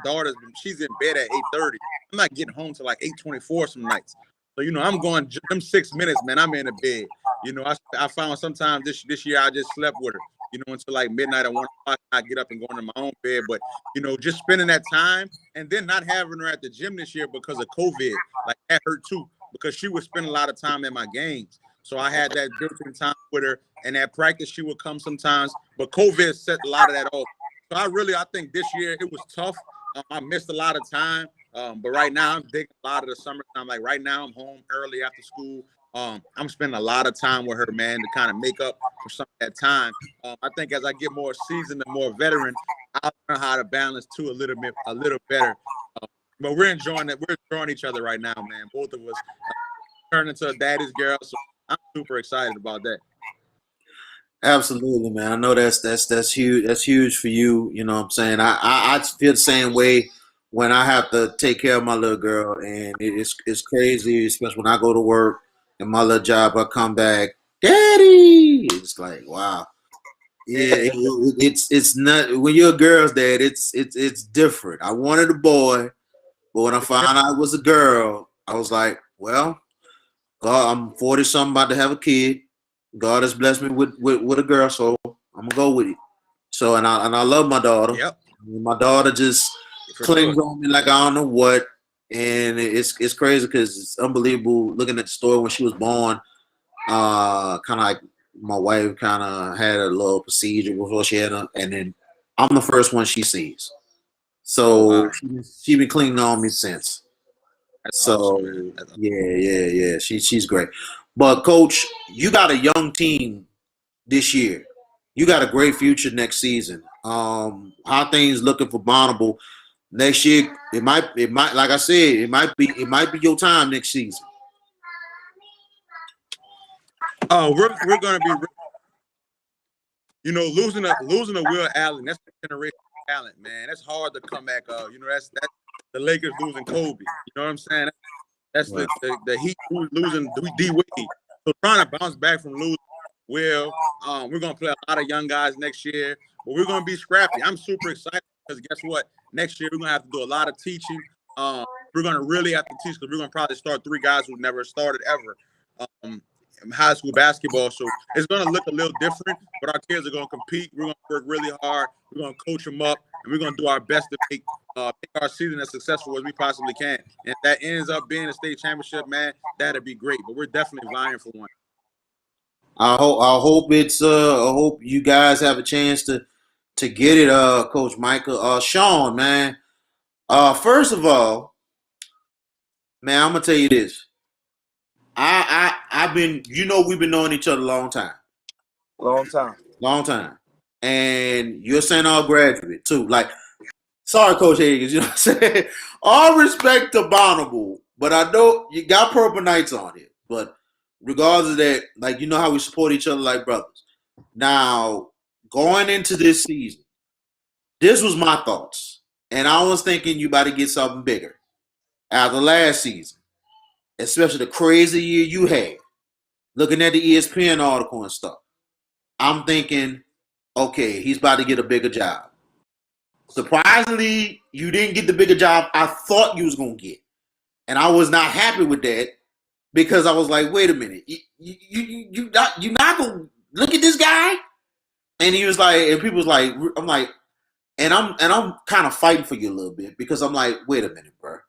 she's in bed at 8:30. I'm not getting home till like 8:24 some nights. So I'm going them 6 minutes, man. I'm in the bed. I found sometimes this year I just slept with her. Until like midnight or 1 o'clock, I get up and go into my own bed. But just spending that time and then not having her at the gym this year because of COVID, like that hurt too, because she would spend a lot of time in my games. So I had that built-in time with her, and at practice she would come sometimes, but COVID set a lot of that off. So I think this year it was tough. I missed a lot of time, but right now I'm digging a lot of the summertime. Like right now I'm home early after school. I'm spending a lot of time with her, man, to kind of make up for some of that time. I think as I get more seasoned and more veteran, I'll learn how to balance two a little better. But we're enjoying it. We're enjoying each other right now, man. Both of us turning into a daddy's girl. So I'm super excited about that. Absolutely, man. I know that's huge. That's huge for you. You know what I'm saying? I feel the same way when I have to take care of my little girl, and it's crazy, especially when I go to work and my little job. I come back, Daddy. It's like, wow. Yeah, it's not when you're a girl's dad. It's different. I wanted a boy, but when I found out it was a girl, I was like, well, God, I'm 40 something, about to have a kid. God has blessed me with a girl, so I'm gonna go with it. So and I love my daughter. Yep. My daughter just clings on me like I don't know what, and it's crazy because it's unbelievable looking at the story when she was born. Kind of like my wife kind of had a little procedure before she had her, and then I'm the first one she sees. So she been clinging on me since. That's awesome, yeah. She's great. But Coach, you got a young team this year. you got a great future next season. How things looking for Bonnable next year? It might, like I said, it might be your time next season. We're gonna be, losing a Will Allen. That's a generational talent, man. That's hard to come back. That's the Lakers losing Kobe. You know what I'm saying? That's Right. the Heat losing D Wade. So trying to bounce back from losing Will, we're gonna play a lot of young guys next year, but we're gonna be scrappy. I'm super excited because guess what? Next year we're gonna have to do a lot of teaching. We're gonna really have to teach because we're gonna probably start 3 guys who never started ever. In high school basketball, so it's gonna look a little different, but our kids are gonna compete. We're gonna work really hard. We're gonna coach them up, and we're gonna do our best to make our season as successful as we possibly can. And if that ends up being a state championship, man, that'd be great. But we're definitely vying for one. I hope I hope you guys have a chance to get it, Coach Michael. Sean, man. First of all, man, I'm gonna tell you this. I've been, we've been knowing each other a long time. Long time. And you're a St. Aug graduate too. Like, sorry, Coach Higgins, you know what I'm saying? All respect to Bonnable, but I know you got Purple Knights on it. But regardless of that, like, you know how we support each other like brothers. Now, going into this season, this was my thoughts. And I was thinking you about to get something bigger after last season, especially the crazy year you had. Looking at the ESPN article and stuff, I'm thinking, okay, he's about to get a bigger job. Surprisingly, you didn't get the bigger job I thought you was going to get. And I was not happy with that because I was like, wait a minute, you're not going to look at this guy? And he was like, and people was like, I'm like, and I'm kind of fighting for you a little bit because I'm like, wait a minute, bro.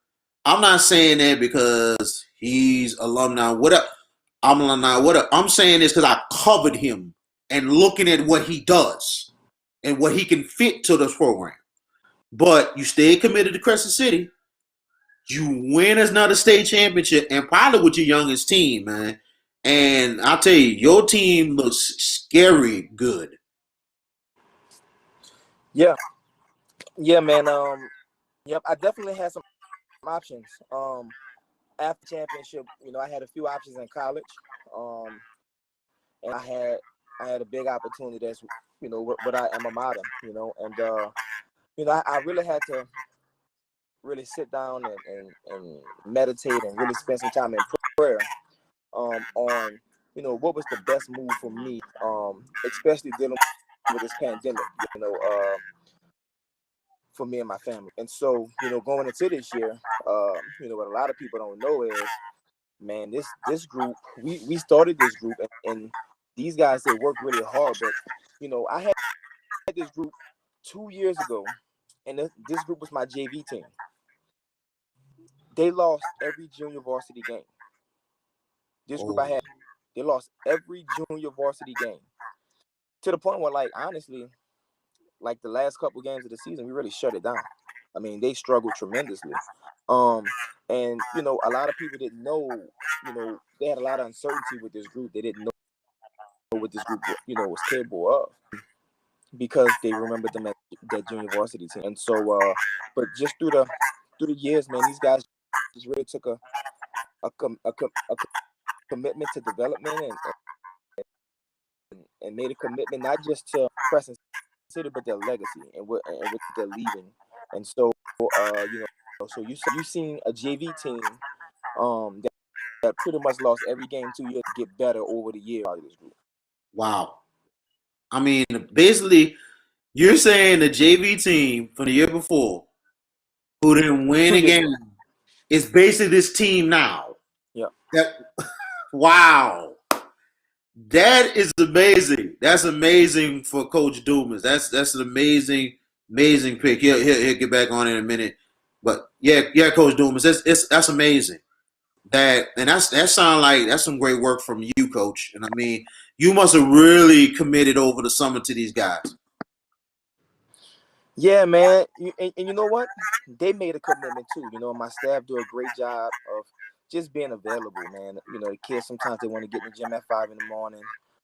I'm not saying that because he's alumni, whatever. I'm alumni, whatever. I'm saying this because I covered him and looking at what he does and what he can fit to this program. But you stay committed to Crescent City. You win another state championship and probably with your youngest team, man. And I'll tell you, your team looks scary good. Yeah, man. Yep, I definitely had some options. After championship, I had a few options in college. And I had a big opportunity that's, what I am a mater, and I really had to really sit down and meditate and really spend some time in prayer on, what was the best move for me, especially dealing with this pandemic, for me and my family. And so, going into this year, what a lot of people don't know is, man, this group, we started this group and these guys, they work really hard. But, I had this group 2 years ago, and this group was my JV team. They lost every junior varsity game. This group I had, they lost every junior varsity game. To the point where, like, honestly, like the last couple games of the season, we really shut it down. I mean, they struggled tremendously. And, a lot of people didn't know, they had a lot of uncertainty with this group. They didn't know what this group, was capable of because they remembered them at that junior varsity team. And so, but just through the years, man, these guys just really took a commitment to development and made a commitment not just to Crescent City, but their legacy and what they're leaving. And so, so you seen a JV team that pretty much lost every game 2 years to get better over the year out of this group. Wow. I mean, basically, you're saying the JV team from the year before who didn't win a game is basically this team now. Yeah. Wow. That is amazing. That's amazing for Coach Dumas. That's an amazing pick. He'll get back on in a minute. But yeah, Coach Dumas. That's amazing. That sounds like that's some great work from you, Coach. And I mean, you must have really committed over the summer to these guys. Yeah, man. And you know what? They made a commitment too. My staff do a great job of just being available, man. The kids sometimes they want to get in the gym at 5 in the morning.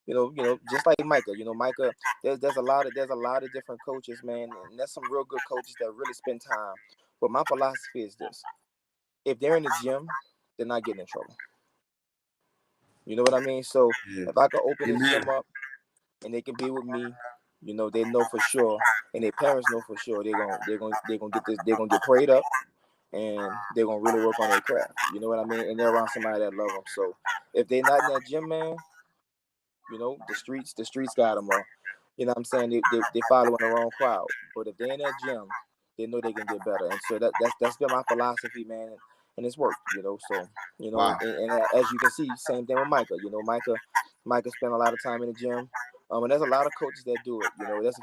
Just like Micah. Micah. There's a lot of different coaches, man, and there's some real good coaches that really spend time. But my philosophy is this: if they're in the gym, they're not getting in trouble. You know what I mean? So if I could open this gym up and they can be with me, they know for sure, and their parents know for sure they're gonna get prayed up, and they're gonna really work on their craft. You know what I mean? And they're around somebody that love them. So if they're not in that gym, man, the streets got them all. You know what I'm saying? They following the wrong crowd. But if they're in that gym, they know they can get better. And so that's been my philosophy, man. And it's worked, So, Wow. and as you can see, same thing with Micah. Micah spent a lot of time in the gym. And there's a lot of coaches that do it. There's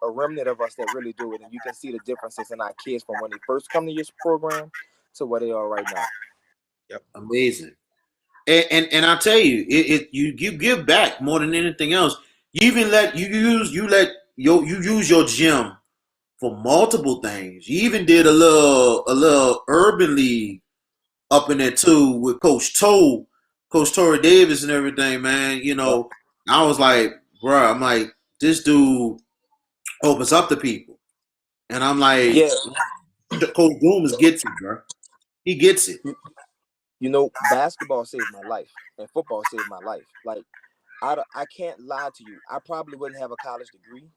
a remnant of us that really do it, and you can see the differences in our kids from when they first come to your program to where they are right now. Yep, amazing. And I tell you, you give back more than anything else. You even let you use your gym for multiple things. You even did a little urban league up in there too with Coach Torrey Davis and everything, man. I was like, bro, I'm like, this dude opens up to people. And I'm like, yeah, Coach Doomas gets it, bro. He gets it. Basketball saved my life and football saved my life. Like, I can't lie to you. I probably wouldn't have a college degree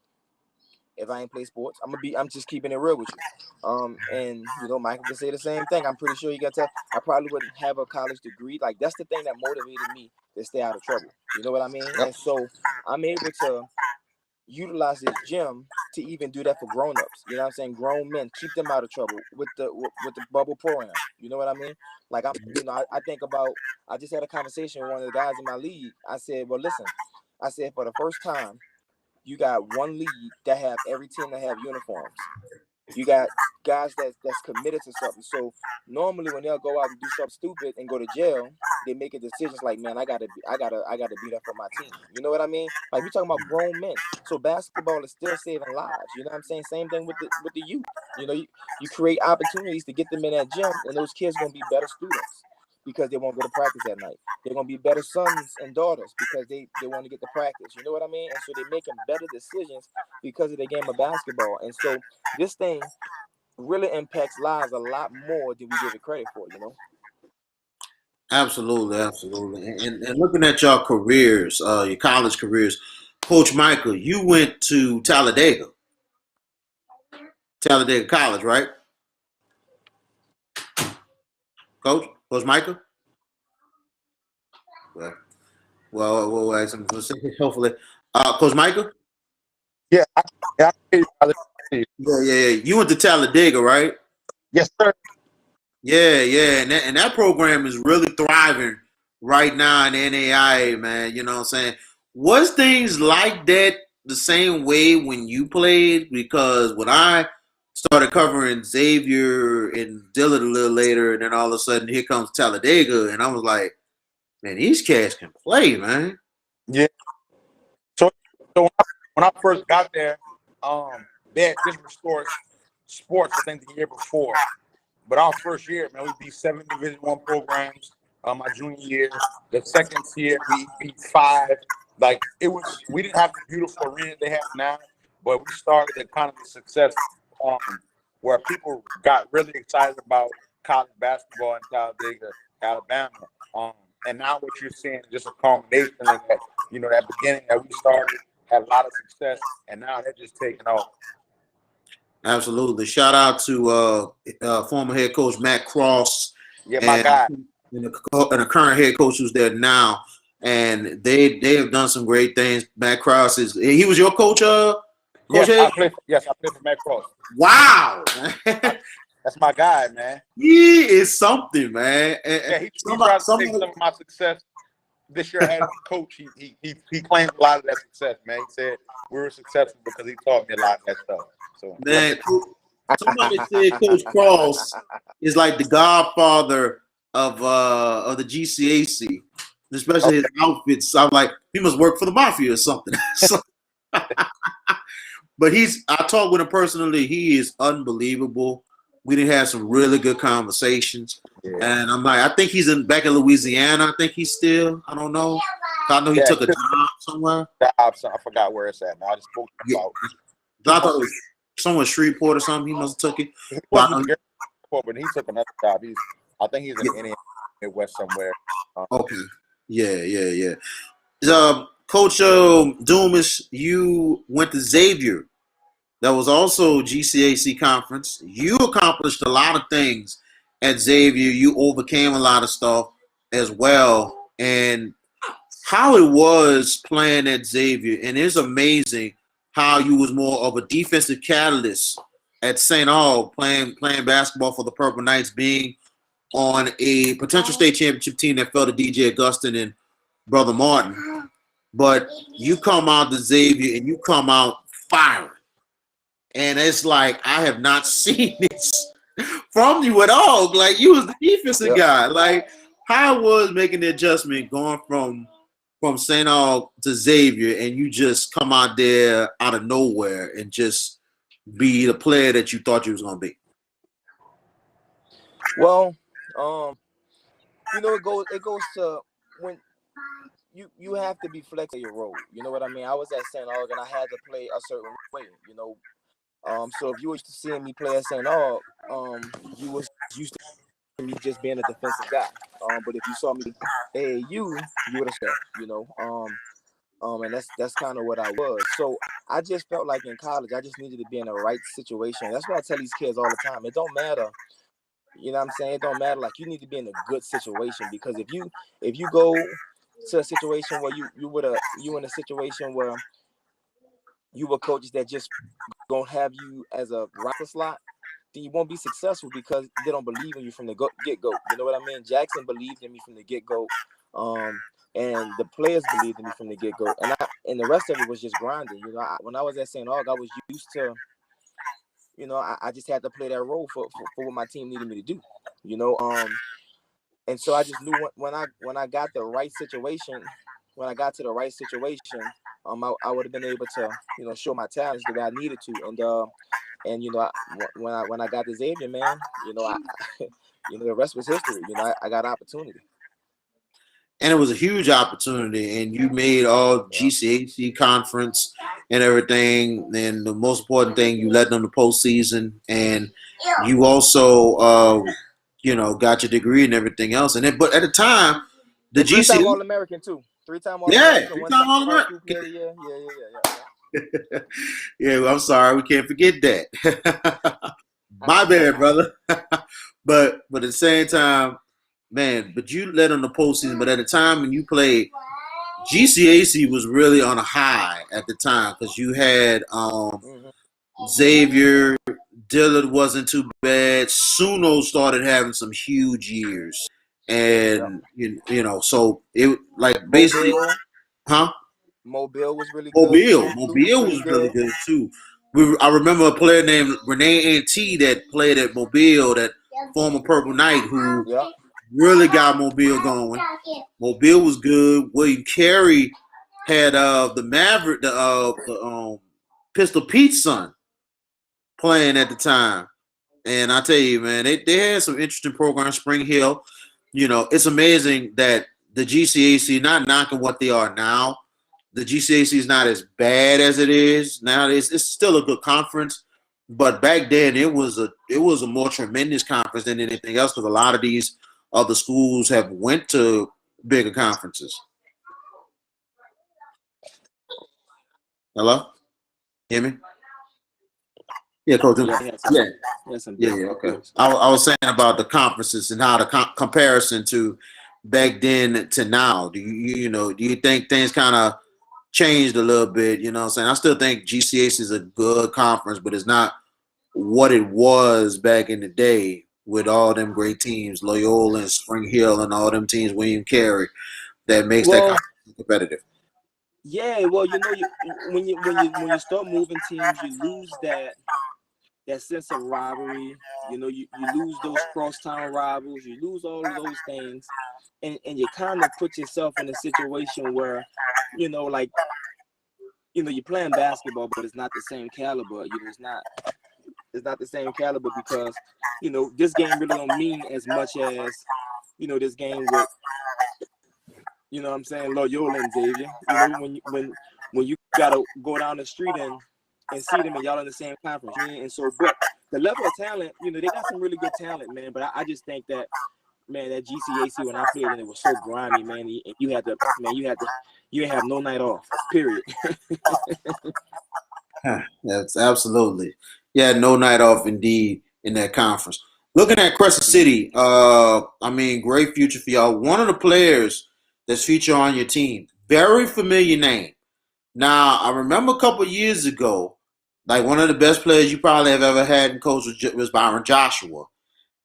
if I ain't play sports. I'm just keeping it real with you. And Michael can say the same thing. I'm pretty sure you got to. I probably wouldn't have a college degree. Like, that's the thing that motivated me to stay out of trouble. You know what I mean? Yep. And so I'm able to utilize this gym to even do that for grown-ups. You know what I'm saying? Grown men, keep them out of trouble with the bubble program. You know what I mean? Like, I think about, I just had a conversation with one of the guys in my league. I said, well, listen, I said, for the first time, you got one league that have every team that have uniforms. You got guys that's committed to something. So normally when they'll go out and do something stupid and go to jail, they make a decision like, man, I gotta be there for my team. You know what I mean? Like, we're talking about grown men. So basketball is still saving lives. You know what I'm saying? Same thing with the youth. You create opportunities to get them in that gym, and those kids are gonna be better students because they won't go to practice at night. They're going to be better sons and daughters because they want to get to practice. You know what I mean? And so they're making better decisions because of the game of basketball. And so this thing really impacts lives a lot more than we give it credit for, Absolutely. And looking at your careers, your college careers, Coach Michael, you went to Talladega College, right? Coach Michael? Well, we'll ask him for a second, hopefully. Coach Michael? Yeah, I hear you. Yeah. You went to Talladega, right? Yes, sir. Yeah. And that program is really thriving right now in the NAIA, man. You know what I'm saying? Was things like that the same way when you played? Because when I started covering Xavier and Dillard a little later, and then all of a sudden here comes Talladega, and I was like, man, these cats can play, man. Yeah. So when I first got there, they had just restored sports, I think, the year before. But our first year, man, we beat 7 Division I programs. My junior year, the second year we beat 5. Like, we didn't have the beautiful arena they have now, but we started the kind of the success where people got really excited about college basketball in Talladega, Alabama. And now what you're seeing is just a culmination of that, that beginning that we started, had a lot of success, and now they're just taking off. Absolutely. Shout out to former head coach Matt Cross. Yeah, my guy. And the current head coach who's there now. And they have done some great things. Matt Cross he was your coach, Coach Yes, I played for Matt Cross. Wow. That's my guy, man. He is something, man. Yeah, he tried to take some of my success this year as a coach. He claimed a lot of that success, man. He said we were successful because he taught me a lot of that stuff. So, man, somebody said Coach Cross is like the godfather of the GCAC, especially his outfits. I'm like, he must work for the mafia or something. But I talked with him personally. He is unbelievable. We did have some really good conversations. Yeah. And I'm like, I think he's back in Louisiana. I think he's still, I don't know. I know he Yeah, took a job somewhere. job, so I forgot where it's at now. I just spoke Yeah. about. I thought it was somewhere Shreveport or something. He must have took it. He But wasn't here before, but he took another job. I think he's in Yeah. Indiana, Midwest somewhere. Okay. Yeah. Coach Dumas, you went to Xavier. That was also GCAC conference. You accomplished a lot of things at Xavier. You overcame a lot of stuff as well. And how it was playing at Xavier, and it's amazing how you was more of a defensive catalyst at St. Aug, playing basketball for the Purple Knights, being on a potential state championship team that fell to DJ Augustin and Brother Martin. But you come out to Xavier and you come out firing. And it's like, I have not seen this from you at all. Like, you was the defensive guy. Like, how was making the adjustment going from St. Aug to Xavier, and you just come out there out of nowhere and just be the player that you thought you was going to be? Well, it goes to when you have to be flexible in your role. You know what I mean? I was at St. Aug and I had to play a certain way, So if you were used to seeing me play at St. Aug, you was used to me just being a defensive guy. But if you saw me AAU, you would have said, and that's kind of what I was. So I just felt like in college, I just needed to be in the right situation. That's what I tell these kids all the time. It don't matter. You know what I'm saying? It don't matter. Like, you need to be in a good situation, because if you go to a situation where you in a situation where you were coaches that just gonna have you as a roster slot, then you won't be successful because they don't believe in you from the get-go. You know what I mean? Jackson believed in me from the get-go, and the players believed in me from the get-go, and the rest of it was just grinding. When I was at St. Aug, I was used to, I just had to play that role for what my team needed me to do. And so I just knew when I got the right situation, when I got to the right situation, I would have been able to, show my talents the way I needed to, when I got to Xavier, man, the rest was history. I got opportunity. And it was a huge opportunity, and you made all GCAC conference and everything. And the most important thing, you led them to postseason, and you also, got your degree and everything else. But at the time, the GCAC three-time All-American too. Three-time All-American. Three-time All-American. Yeah, I'm sorry, we can't forget that. My bad, brother. But at the same time, man, but you led on the postseason. But at the time when you played, GCAC was really on a high at the time, because you had Xavier, Dillard wasn't too bad. Suno started having some huge years, and so it like basically, Mobile was really good. Mobile was really good too. I remember a player named Renee Ant that played at Mobile, that former Purple Knight, who really got Mobile going. Mobile was good. William Carey had the Maverick, the Pistol Pete's son, playing at the time. And I tell you, man, they had some interesting programs. Spring Hill, it's amazing that the GCAC, not knocking what they are now, the GCAC is not as bad as it is now. It's still a good conference, but back then it was a more tremendous conference than anything else, because a lot of these other schools have went to bigger conferences. Hello? Hear me? Yeah, Coach. Yeah. Okay. I was saying about the conferences and how the comparison to back then to now. Do you think things kind of changed a little bit? You know what I'm saying? I still think GCAC is a good conference, but it's not what it was back in the day with all them great teams, Loyola and Spring Hill and all them teams, William Carey, that makes that conference competitive. Yeah, well, when you start moving teams, you lose that sense of rivalry. You lose those crosstown rivals. You lose all of those things, and you kind of put yourself in a situation where, you're playing basketball, but it's not the same caliber. It's not the same caliber because, this game really don't mean as much as, this game with, you know what I'm saying, Loyola and Xavier. You know, when you gotta go down the street and see them and y'all in the same conference. I mean, and so, but the level of talent, you know, they got some really good talent, man. But I just think that, man, that GCAC when I played and it was so grimy, man. You had to, you have no night off. Period. That's absolutely. Yeah, no night off indeed in that conference. Looking at Crescent City, I mean, great future for y'all. One of the players that's featured on your team, very familiar name. Now, I remember a couple years ago, like one of the best players you probably have ever had in coach was Byron Joshua.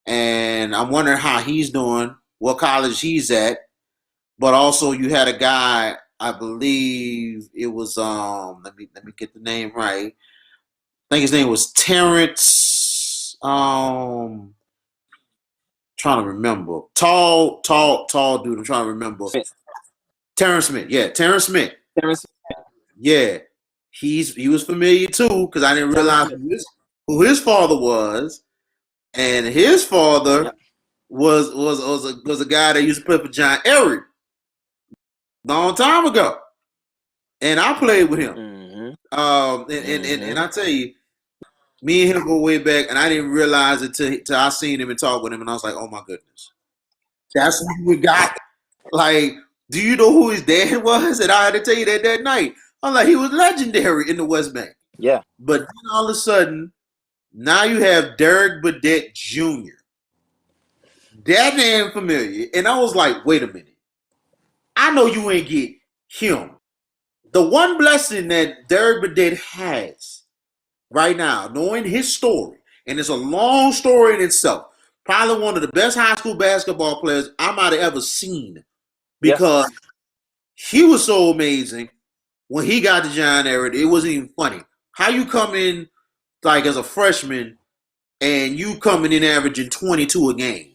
And I'm wondering how he's doing, what college he's at. But also you had a guy, I believe it was let me get the name right. I think his name was Terrence. Trying to remember. Tall dude. I'm trying to remember. Terrence Smith. Yeah, Terrence Smith. Yeah, he was familiar too because I didn't realize who his father was, and his father was a guy that used to play for John Erie long time ago, and I played with him. And I tell you, me and him go way back, and I didn't realize it till I seen him and talked with him, and I was like, oh my goodness, that's who we got. Like, do you know who his dad was? And I had to tell you that night. I'm like, he was legendary in the West Bank. Yeah. But then all of a sudden, now you have Derek Burdett Jr. That name familiar. And I was like, wait a minute. I know you ain't get him. The one blessing that Derek Burdett has right now, knowing his story, and it's a long story in itself, probably one of the best high school basketball players I might have ever seen because he was so amazing when he got to John Erie. It wasn't even funny. How you come in like as a freshman and you coming in averaging 22 a game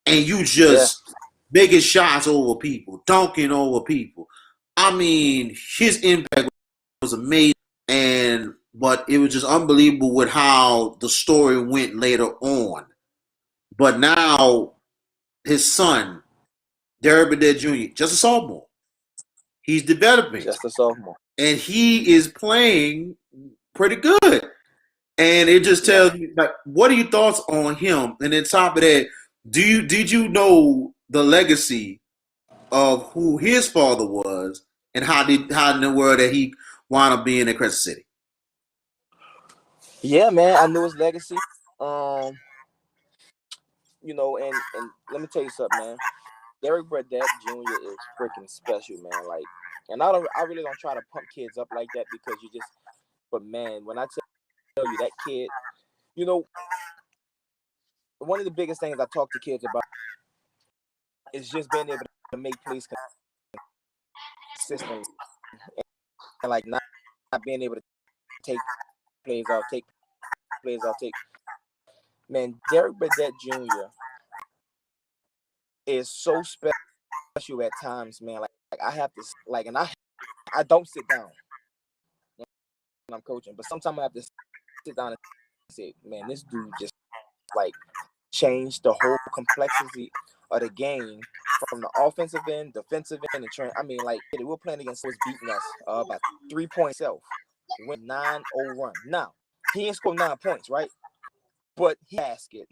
and you just making shots over people, dunking over people. I mean, his impact was amazing, but it was just unbelievable with how the story went later on. But now his son, Derek Burdett Jr., just a sophomore. He's developing. Just a sophomore. And he is playing pretty good. And it just tells me, like, what are your thoughts on him? And then top of that, did you know the legacy of who his father was and how in the world that he wound up being in Crescent City? Yeah, man, I knew his legacy. You know, and let me tell you something, man. Derek Burdett Jr. is freaking special, man. Like, and I really don't try to pump kids up like that because but man, when I tell you that kid, you know, one of the biggest things I talk to kids about is just being able to make plays consistently and like not being able to take plays off. Man, Derek Burdett Jr. is so special at times, man. Like I have to and I don't sit down when I'm coaching, but sometimes I have to sit down and say, man, this dude just like changed the whole complexity of the game from the offensive end, defensive end, and train. I mean, like we're playing against was beating us by 3 points self, went 9-0 run. Now he ain't scored 9 points, right? But he basket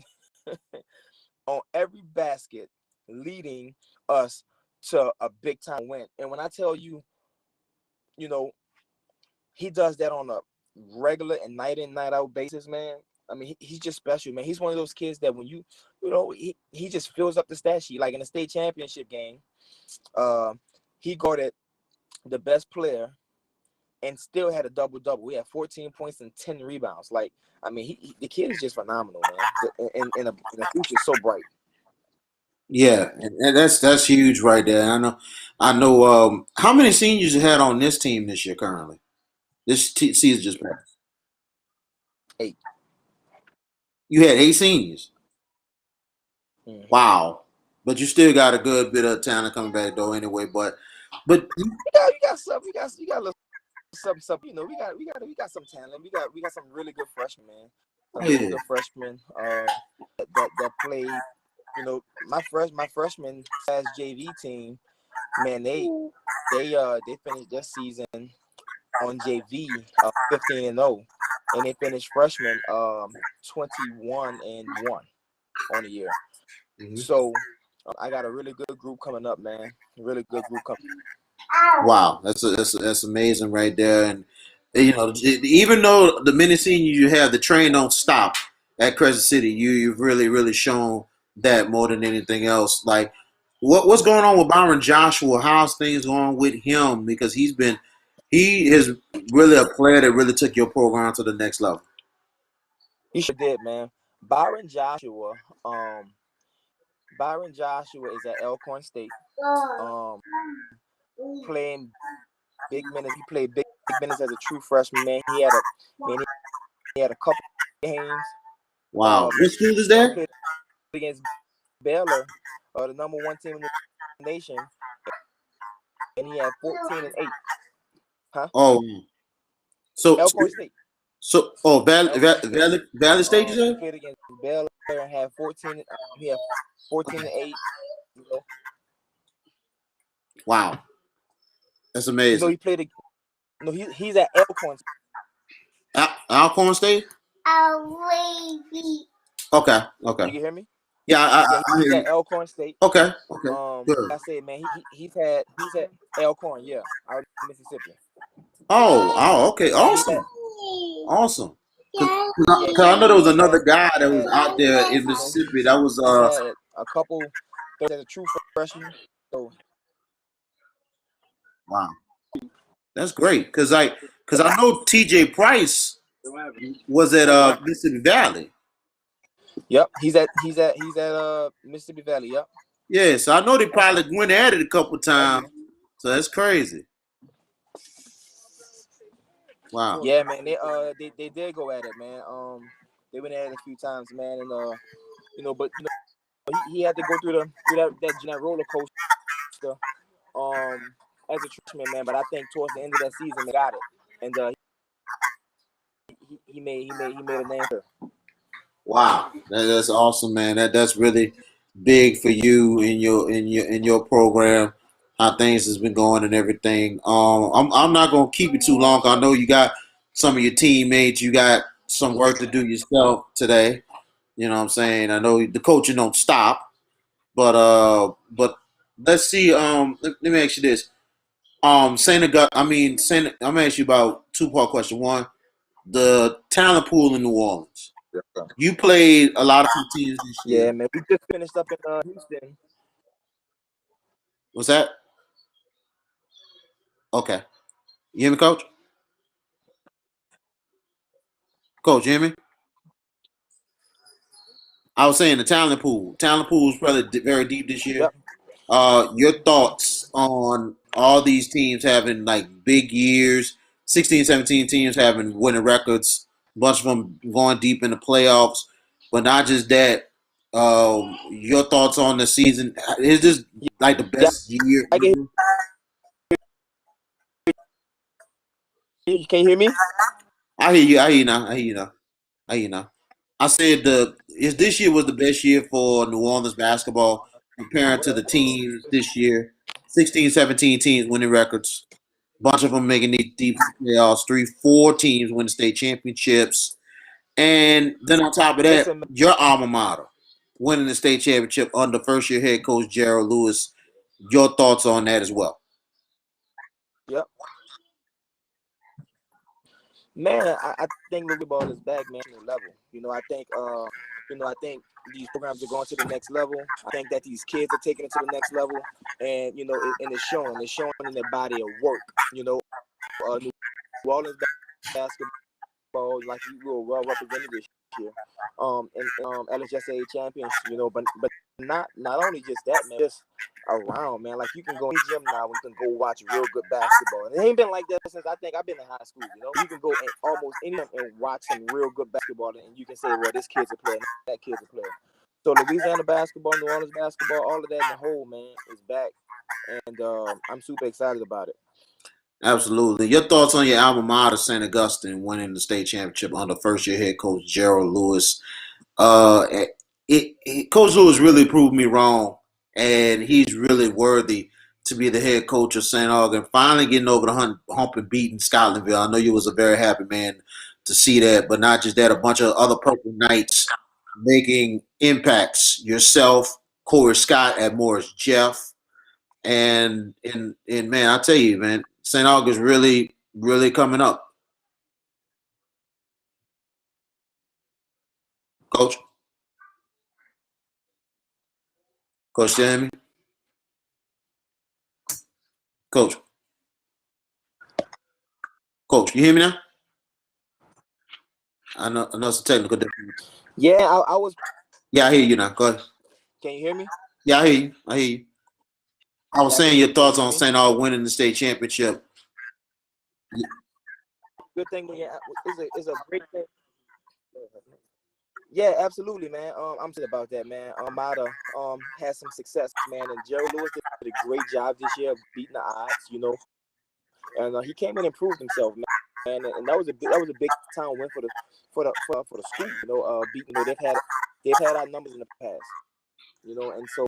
on every basket, leading us to a big time win. And when I tell you, you know, he does that on a regular and night in, night out basis, man. I mean, he's just special, man. He's one of those kids that when you know, he just fills up the stat sheet. Like in the state championship game, he guarded the best player and still had a double-double. He had 14 points and 10 rebounds. Like, I mean, the kid is just phenomenal, man. And the future is so bright. Yeah, and that's huge right there. I know. How many seniors you had on this team this year currently? This season just passed. 8. You had 8 seniors. Mm-hmm. Wow, but you still got a good bit of talent coming back though. Anyway, but you got some. You got a little some. You know, we got some talent. We got some really good freshmen, man. Really good freshmen that played. You know, my freshman JV team, man, they finished their season on JV 15-0, and they finished freshman 21-1 on the year. Mm-hmm. So I got a really good group coming up, man. Really good group coming. Wow, that's amazing right there. And you know, even though the many seniors you have, the train don't stop at Crescent City. You've really shown that more than anything else. Like, what's going on with Byron Joshua? How's things going with him? Because he is really a player that really took your program to the next level. He sure did, man. Byron Joshua is at Elkhorn State. Playing big minutes. He played big minutes as a true freshman, man. He had a couple games. Wow. What school is that? Played against Baylor, the number 1 team in the nation, and he had 14-8. Huh? Oh, so Elkhorn State. So, Valley State, you said? He played against Baylor and had 14. He had 14-8. You know. Wow, that's amazing. So he played. He's at Elkhorn. Alcorn State. Okay. You can hear me? Yeah, he's at Elkhorn State. Okay. Good. Like I said, man, he's at Elkhorn, yeah, out in Mississippi. Oh, okay, awesome. Cause I know there was another guy that was out there in Mississippi. That was a couple as a true freshman. So. Wow, that's great. Cause I know T.J. Price was at Mississippi Valley. Yep, he's at Mississippi Valley. Yep. Yeah, so I know they probably went at it a couple times. So that's crazy. Wow. Yeah, man. They did go at it, man. They went at it a few times, man, and but he had to go through that roller coaster as a freshman, man. But I think towards the end of that season they got it, and he made a name for it. Wow, that's awesome, man. That's really big for you in your program. How things has been going and everything. I'm not gonna keep it too long. I know you got some of your teammates. You got some work to do yourself today. You know what I'm saying? I know the coaching don't stop, but let's see. Let me ask you this. I'm gonna ask you about 2-part question. One, the talent pool in New Orleans. You played a lot of teams this year. Yeah, man. We just finished up in Houston. What's that? Okay. You hear me, Coach? Coach, you hear me? I was saying the talent pool. Talent pool is probably very deep this year. Yep. Your thoughts on all these teams having like big years, 16, 17 teams having winning records, a bunch of them going deep in the playoffs, but not just that. Your thoughts on the season? Is this like the best year? Can you hear me? I hear you now. I said this year was the best year for New Orleans basketball compared to the teams this year. 16, 17 teams winning records. Bunch of them making these deep playoffs. 3-4 teams winning state championships. And then on top of that, your alma mater winning the state championship under first-year head coach Gerald Lewis. Your thoughts on that as well? Yep. Man, I think Louis ball is back, man, to the level. I think these programs are going to the next level. I think that these kids are taking it to the next level, and and it's showing in their body of work. New Orleans basketball, like we were well represented this year, and LHSA champions. But not only just that, man, just around, man. Like you can go in the gym now, we can go watch real good basketball. And it ain't been like that since I think I've been in high school. You can go in almost any and watch some real good basketball, and you can say, well, this kid's a player, that kid's a player. So Louisiana basketball, New Orleans basketball, all of that in the whole, man, is back, and I'm super excited about it. Absolutely. Your thoughts on your alma mater, St. Augustine, winning the state championship under first-year head coach Gerald Lewis. Coach Lewis really proved me wrong, and he's really worthy to be the head coach of St. Augustine, finally getting over the hump and beating Scotlandville. I know you was a very happy man to see that, but not just that, a bunch of other Purple Knights making impacts. Yourself, Corey Scott at Morris Jeff, and man, I tell you, man, St. Augustine really, really coming up. Coach? Coach Sammy? Coach? Coach, you hear me now? I know it's a technical difference. Yeah, I was. Yeah, I hear you now. Go ahead. Can you hear me? Yeah, I hear you. I hear you. I was saying your thoughts on St. Aug winning the state championship. Good thing when it's a great thing. Yeah, absolutely, man. I'm excited about that, man. Mata had some success, man, and Jerry Lewis did a great job this year of beating the odds, you know. And he came and improved himself, man. And that was a big time win for the school, you know. Beating, you know, they've had our numbers in the past, you know, and so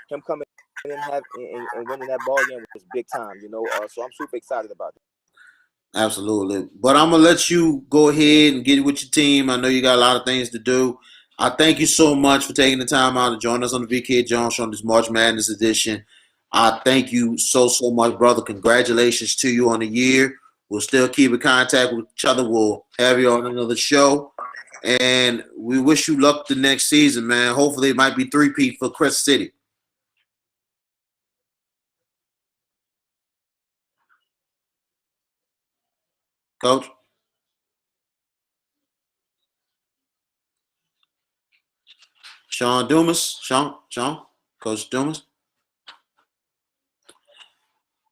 him coming in and winning that ball game was big time, you know. So I'm super excited about it. Absolutely. But I'm going to let you go ahead and get with your team. I know you got a lot of things to do. I thank you so much for taking the time out to join us on the VK Jones Show on this March Madness edition. I thank you so much, brother. Congratulations to you on the year. We'll still keep in contact with each other. We'll have you on another show. And we wish you luck the next season, man. Hopefully it might be three-peat for Crescent City. Coach? Sean Dumas? Sean? Coach Dumas?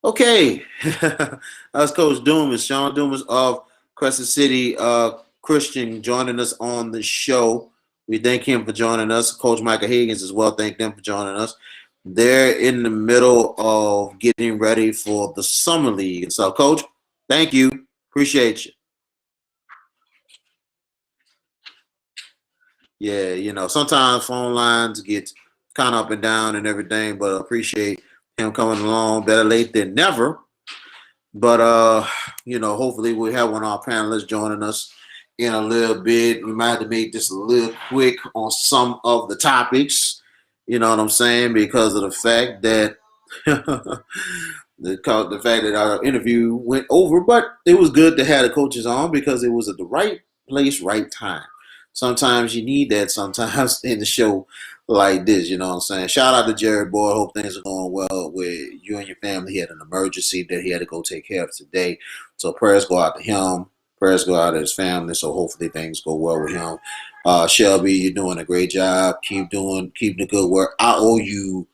Okay. That's Coach Dumas. Sean Dumas of Crescent City Christian joining us on the show. We thank him for joining us. Coach Michael Higgins as well. Thank them for joining us. They're in the middle of getting ready for the Summer League. So, Coach, thank you. Appreciate you. Yeah, you know, sometimes phone lines get kind of up and down and everything, but I appreciate him coming along. Better late than never. But you know, hopefully we'll have one of our panelists joining us in a little bit. We might have to make this a little quick on some of the topics. You know what I'm saying? Because of the fact that the fact that our interview went over, but it was good to have the coaches on because it was at the right place, right time. Sometimes you need that sometimes in the show like this, you know what I'm saying? Shout out to Jared Boyd. Hope things are going well with you and your family. He had an emergency that he had to go take care of today. So prayers go out to him. Prayers go out to his family. So hopefully things go well with him. Shelby, you're doing a great job. Keep the good work. I owe you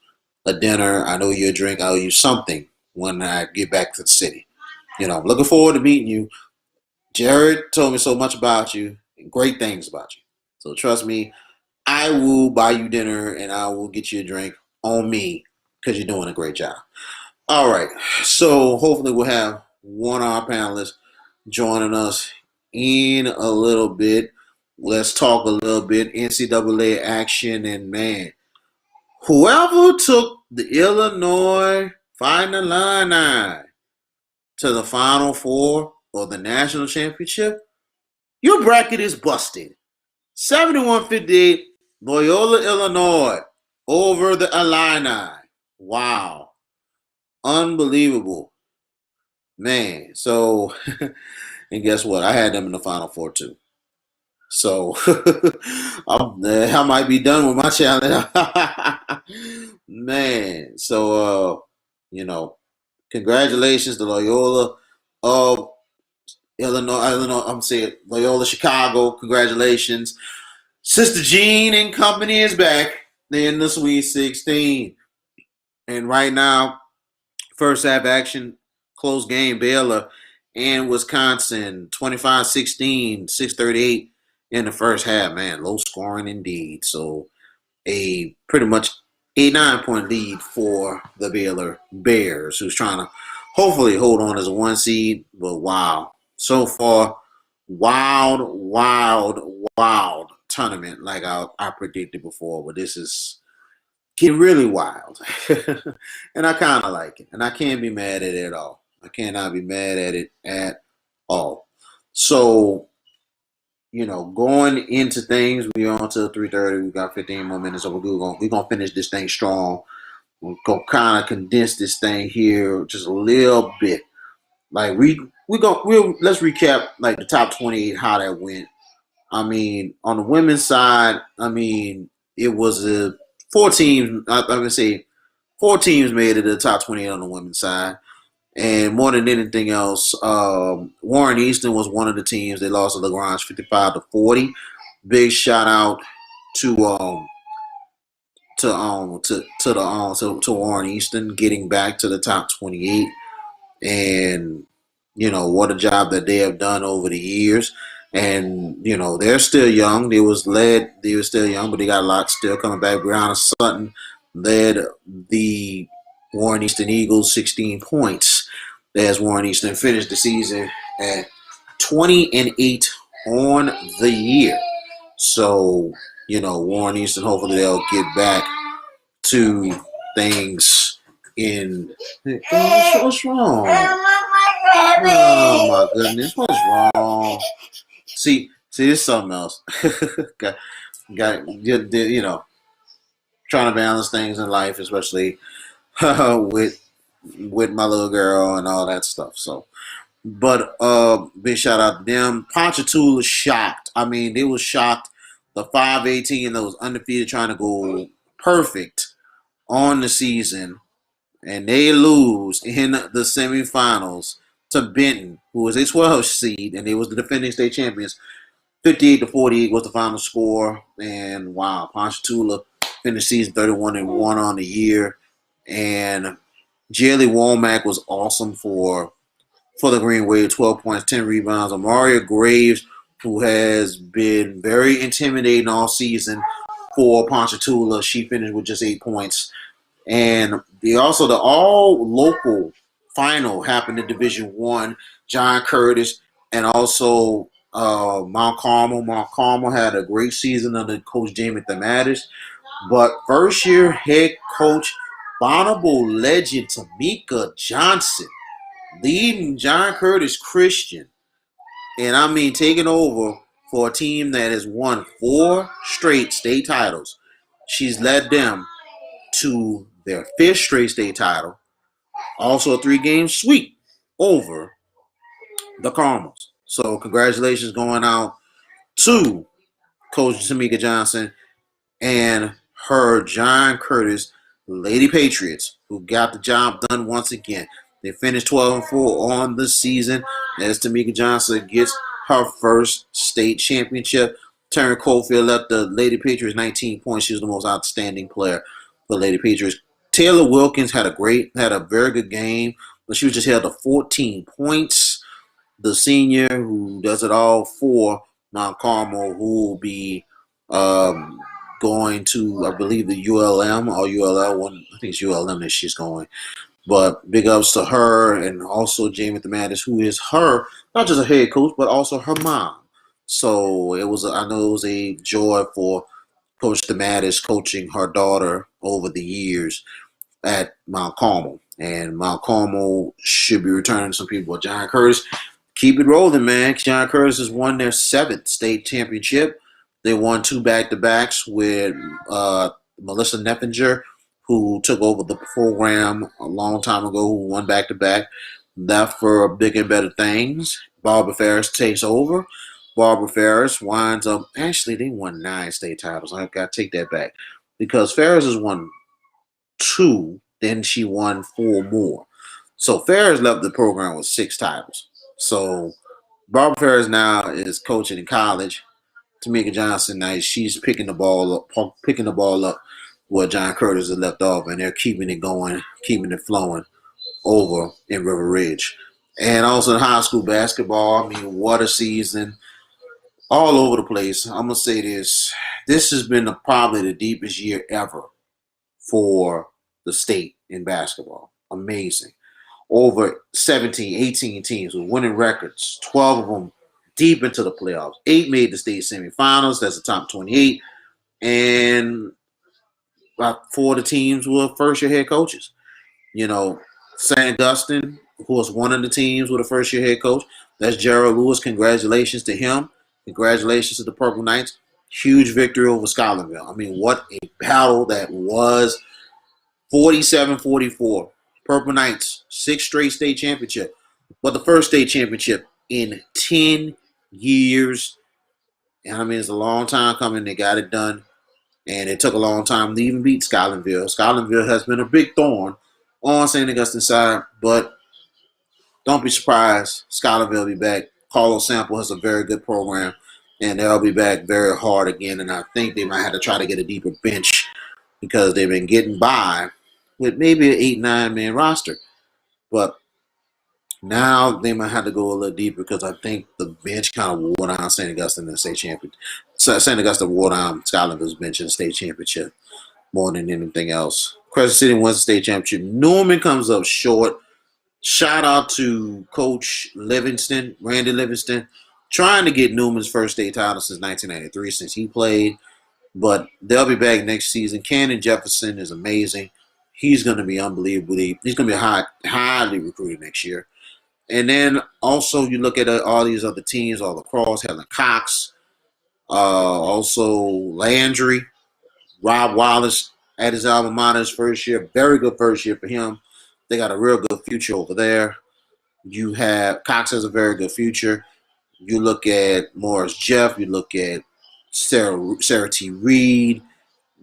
a dinner. I know you a drink. I owe you something when I get back to the city. You know, I'm looking forward to meeting you. Jared told me so much about you and great things about you. So trust me, I will buy you dinner and I will get you a drink on me because you're doing a great job. All right. So hopefully we'll have one of our panelists joining us in a little bit. Let's talk a little bit NCAA action. And man, whoever took the Illinois Fighting Illini to the Final Four or the national championship, your bracket is busted. 71-58, Loyola, Illinois, over the Illini. Wow. Unbelievable. Man, so, and guess what? I had them in the Final Four, too. So, I might be done with my challenge. Man, so, you know, congratulations to Loyola of Illinois, I'm saying Loyola Chicago. Congratulations. Sister Jean and company is back. They're in the Sweet 16. And right now, first half action, close game, Baylor and Wisconsin, 25-16, 6:38 in the first half. Man, low scoring indeed. So a pretty much a 9-point lead for the Baylor Bears, who's trying to hopefully hold on as a 1 seed. But wow, so far, wild tournament like I predicted before. But this is getting really wild. And I kind of like it. And I can't be mad at it at all. I cannot be mad at it at all. So, going into things, we're on to 3:30. We got 15 more minutes, so we're gonna finish this thing strong. We're gonna kind of condense this thing here just a little bit. Like let's recap like the top 28, how that went. I mean, on the women's side, it was four teams. I would say four teams made it to the top 28 on the women's side. And more than anything else, Warren Easton was one of the teams. They lost to LaGrange 55-40. Big shout out to Warren Easton getting back to the top 28, and what a job that they have done over the years. And they're still young. They were still young, but they got a lot still coming back. Brianna Sutton led the Warren Easton Eagles 16 points as Warren Easton finished the season at 20-8 on the year. So, Warren Easton, hopefully they'll get back to things in. What's wrong? Oh my goodness, what's wrong? See, this is something else. got, trying to balance things in life, especially with my little girl and all that stuff. So, but big shout out to them. Ponchatoula shocked. I mean, they was shocked. The 5-18 that was undefeated, trying to go perfect on the season, and they lose in the semifinals to Benton, who was a 12 seed, and they was the defending state champions. 58-48 was the final score, and wow, Ponchatoula finished season 31-1 on the year, and Jaylee Womack was awesome for the Green Wave, 12 points, 10 rebounds. Amaria Graves, who has been very intimidating all season for Ponchatoula, she finished with just 8 points. And the all-local final happened in Division One. John Curtis and also Mount Carmel. Mount Carmel had a great season under Coach Jamie Thamatis. But first-year head coach, Bonneville legend Tamika Johnson, leading John Curtis Christian, and taking over for a team that has won 4 straight state titles. She's led them to their 5th straight state title, also a 3-game sweep over the Carmels. So congratulations going out to Coach Tamika Johnson and her John Curtis Lady Patriots, who got the job done once again. They finished 12-4 on the season as Tamika Johnson gets her first state championship. Taryn Cofield left the Lady Patriots 19 points. She was the most outstanding player for the Lady Patriots. Taylor Wilkins had a very good game, but she was just held to 14 points. The senior who does it all for Mount Carmel, who will be going to, I believe, the ULM or ULL one. I think it's ULM that she's going. But big ups to her and also Jamie Thamatis, who is her, not just a head coach, but also her mom. So I know it was a joy for Coach Thamatis coaching her daughter over the years at Mount Carmel. And Mount Carmel should be returning some people. John Curtis, keep it rolling, man. John Curtis has won their 7th state championship. They won 2 back-to-backs with Melissa Neffinger, who took over the program a long time ago, who won back-to-back, left for bigger and better things. Barbara Ferris takes over. Barbara Ferris winds up, actually, they won 9 state titles. I've got to take that back because Ferris has won 2, then she won 4 more. So Ferris left the program with 6 titles. So Barbara Ferris now is coaching in college. Tamika Johnson, now she's picking the ball up where John Curtis has left off, and they're keeping it going, keeping it flowing over in River Ridge. And also in high school basketball, what a season. All over the place. I'm going to say this. This has been probably the deepest year ever for the state in basketball. Amazing. Over 17, 18 teams with winning records, 12 of them deep into the playoffs. 8 made the state semifinals. That's the top 28. And about 4 of the teams were first-year head coaches. St. Augustine, who was one of the teams with a first-year head coach. That's Gerald Lewis. Congratulations to him. Congratulations to the Purple Knights. Huge victory over Scotlandville. I mean, what a battle that was. 47-44. Purple Knights, 6th straight state championship. But the first state championship in 10 years. And I mean, it's a long time coming. They got it done. And it took a long time to even beat Scotlandville. Scotlandville has been a big thorn on St. Augustine's side, but don't be surprised. Scotlandville will be back. Carlos Sample has a very good program, and they'll be back very hard again. And I think they might have to try to get a deeper bench because they've been getting by with maybe an 8-9 man roster. But now they might have to go a little deeper because I think the bench kind of wore down St. Augustine in the state championship. So St. Augustine wore down Scotlandville's bench in the state championship more than anything else. Crescent City wins the state championship. Newman comes up short. Shout out to Coach Livingston, Randy Livingston, trying to get Newman's first state title since 1993, since he played. But they'll be back next season. Cannon Jefferson is amazing. He's going to be unbelievably. He's going to be highly recruited next year. And then also you look at all these other teams, all lacrosse, Helen Cox, also Landry, Rob Wallace at his alma mater his first year. Very good first year for him. They got a real good future over there. You have Cox has a very good future. You look at Morris Jeff. You look at Sarah T. Reed.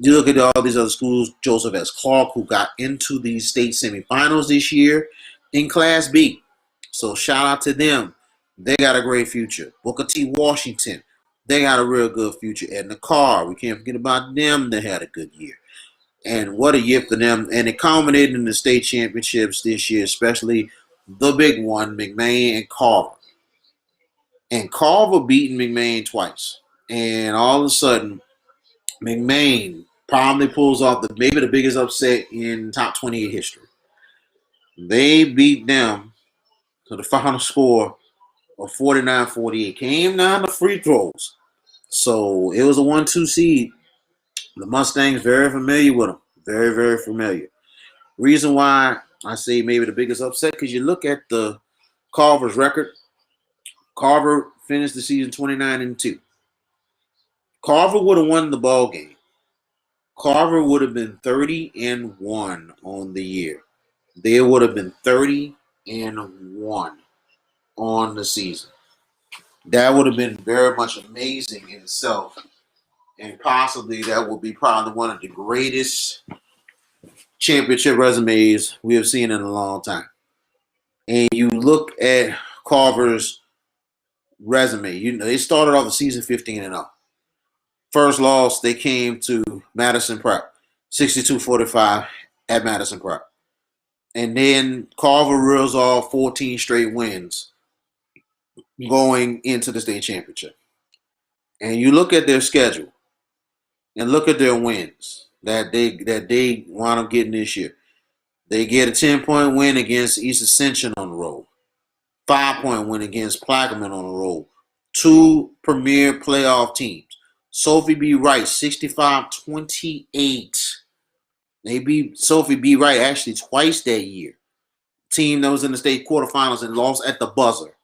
You look at all these other schools. Joseph S. Clark, who got into the state semifinals this year in Class B. So shout out to them. They got a great future. Booker T. Washington. They got a real good future. Edna Carr. We can't forget about them. They had a good year. And what a year for them. And it culminated in the state championships this year, especially the big one, McMain and Carver. And Carver beating McMain twice. And all of a sudden, McMain probably pulls off maybe the biggest upset in top 28 history. They beat them to the final score of 49-48. Came down to free throws. So it was a 1-2 seed. The Mustangs very familiar with them. Very, very familiar. Reason why I say maybe the biggest upset, because you look at the Carver's record. Carver finished the season 29-2. Carver would have won the ball game. Carver would have been 30-1 on the year. They would have been 30-1 on the season. That would have been very much amazing in itself. And possibly that will be probably one of the greatest championship resumes we have seen in a long time. And you look at Carver's resume. They started off the season 15-0. First loss, they came to Madison Prep, 62-45 at Madison Prep. And then Carver reels off 14 straight wins going into the state championship. And you look at their schedule and look at their wins that they wound up getting this year. They get a 10-point win against East Ascension on the road, 5-point win against Plaquemine on the road, 2 premier playoff teams. Sophie B. Wright, 65-28. They beat Sophie B. Wright actually twice that year. Team that was in the state quarterfinals and lost at the buzzer.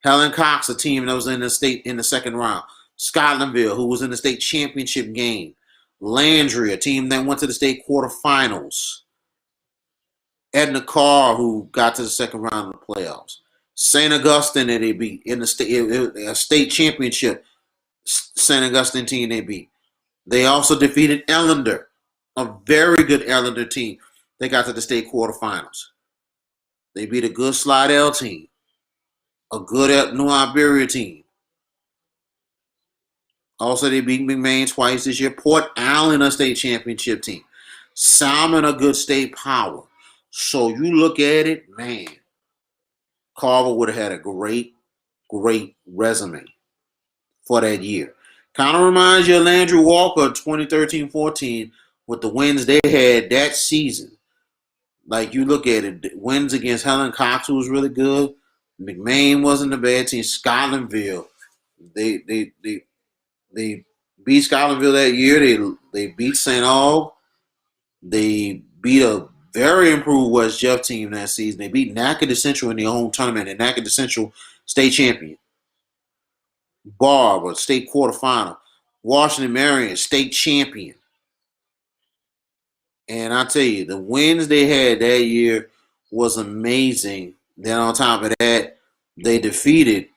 Helen Cox, a team that was in the state in the second round. Scotlandville, who was in the state championship game. Landry, a team that went to the state quarterfinals. Edna Carr, who got to the second round of the playoffs. St. Augustine that they beat in the state championship. St. Augustine team they beat. They also defeated Ellender, a very good Ellender team. They got to the state quarterfinals. They beat a good Slidell team, a good New Iberia team. Also, they beat McMain twice this year. Port Allen, a state championship team. Salmon, a good state power. So you look at it, man, Carver would have had a great, great resume for that year. Kind of reminds you of Landry Walker 2013-14 with the wins they had that season. Like you look at it, wins against Helen Cox, who was really good. McMain wasn't a bad team. Scotlandville, they beat Scotlandville that year. They beat St. Aug. They beat a very improved West Jeff team that season. They beat Natchitoches Central in their home tournament, and Natchitoches Central state champion. Barber, state quarterfinal. Washington Marion, state champion. And I tell you, the wins they had that year was amazing. Then on top of that, they defeated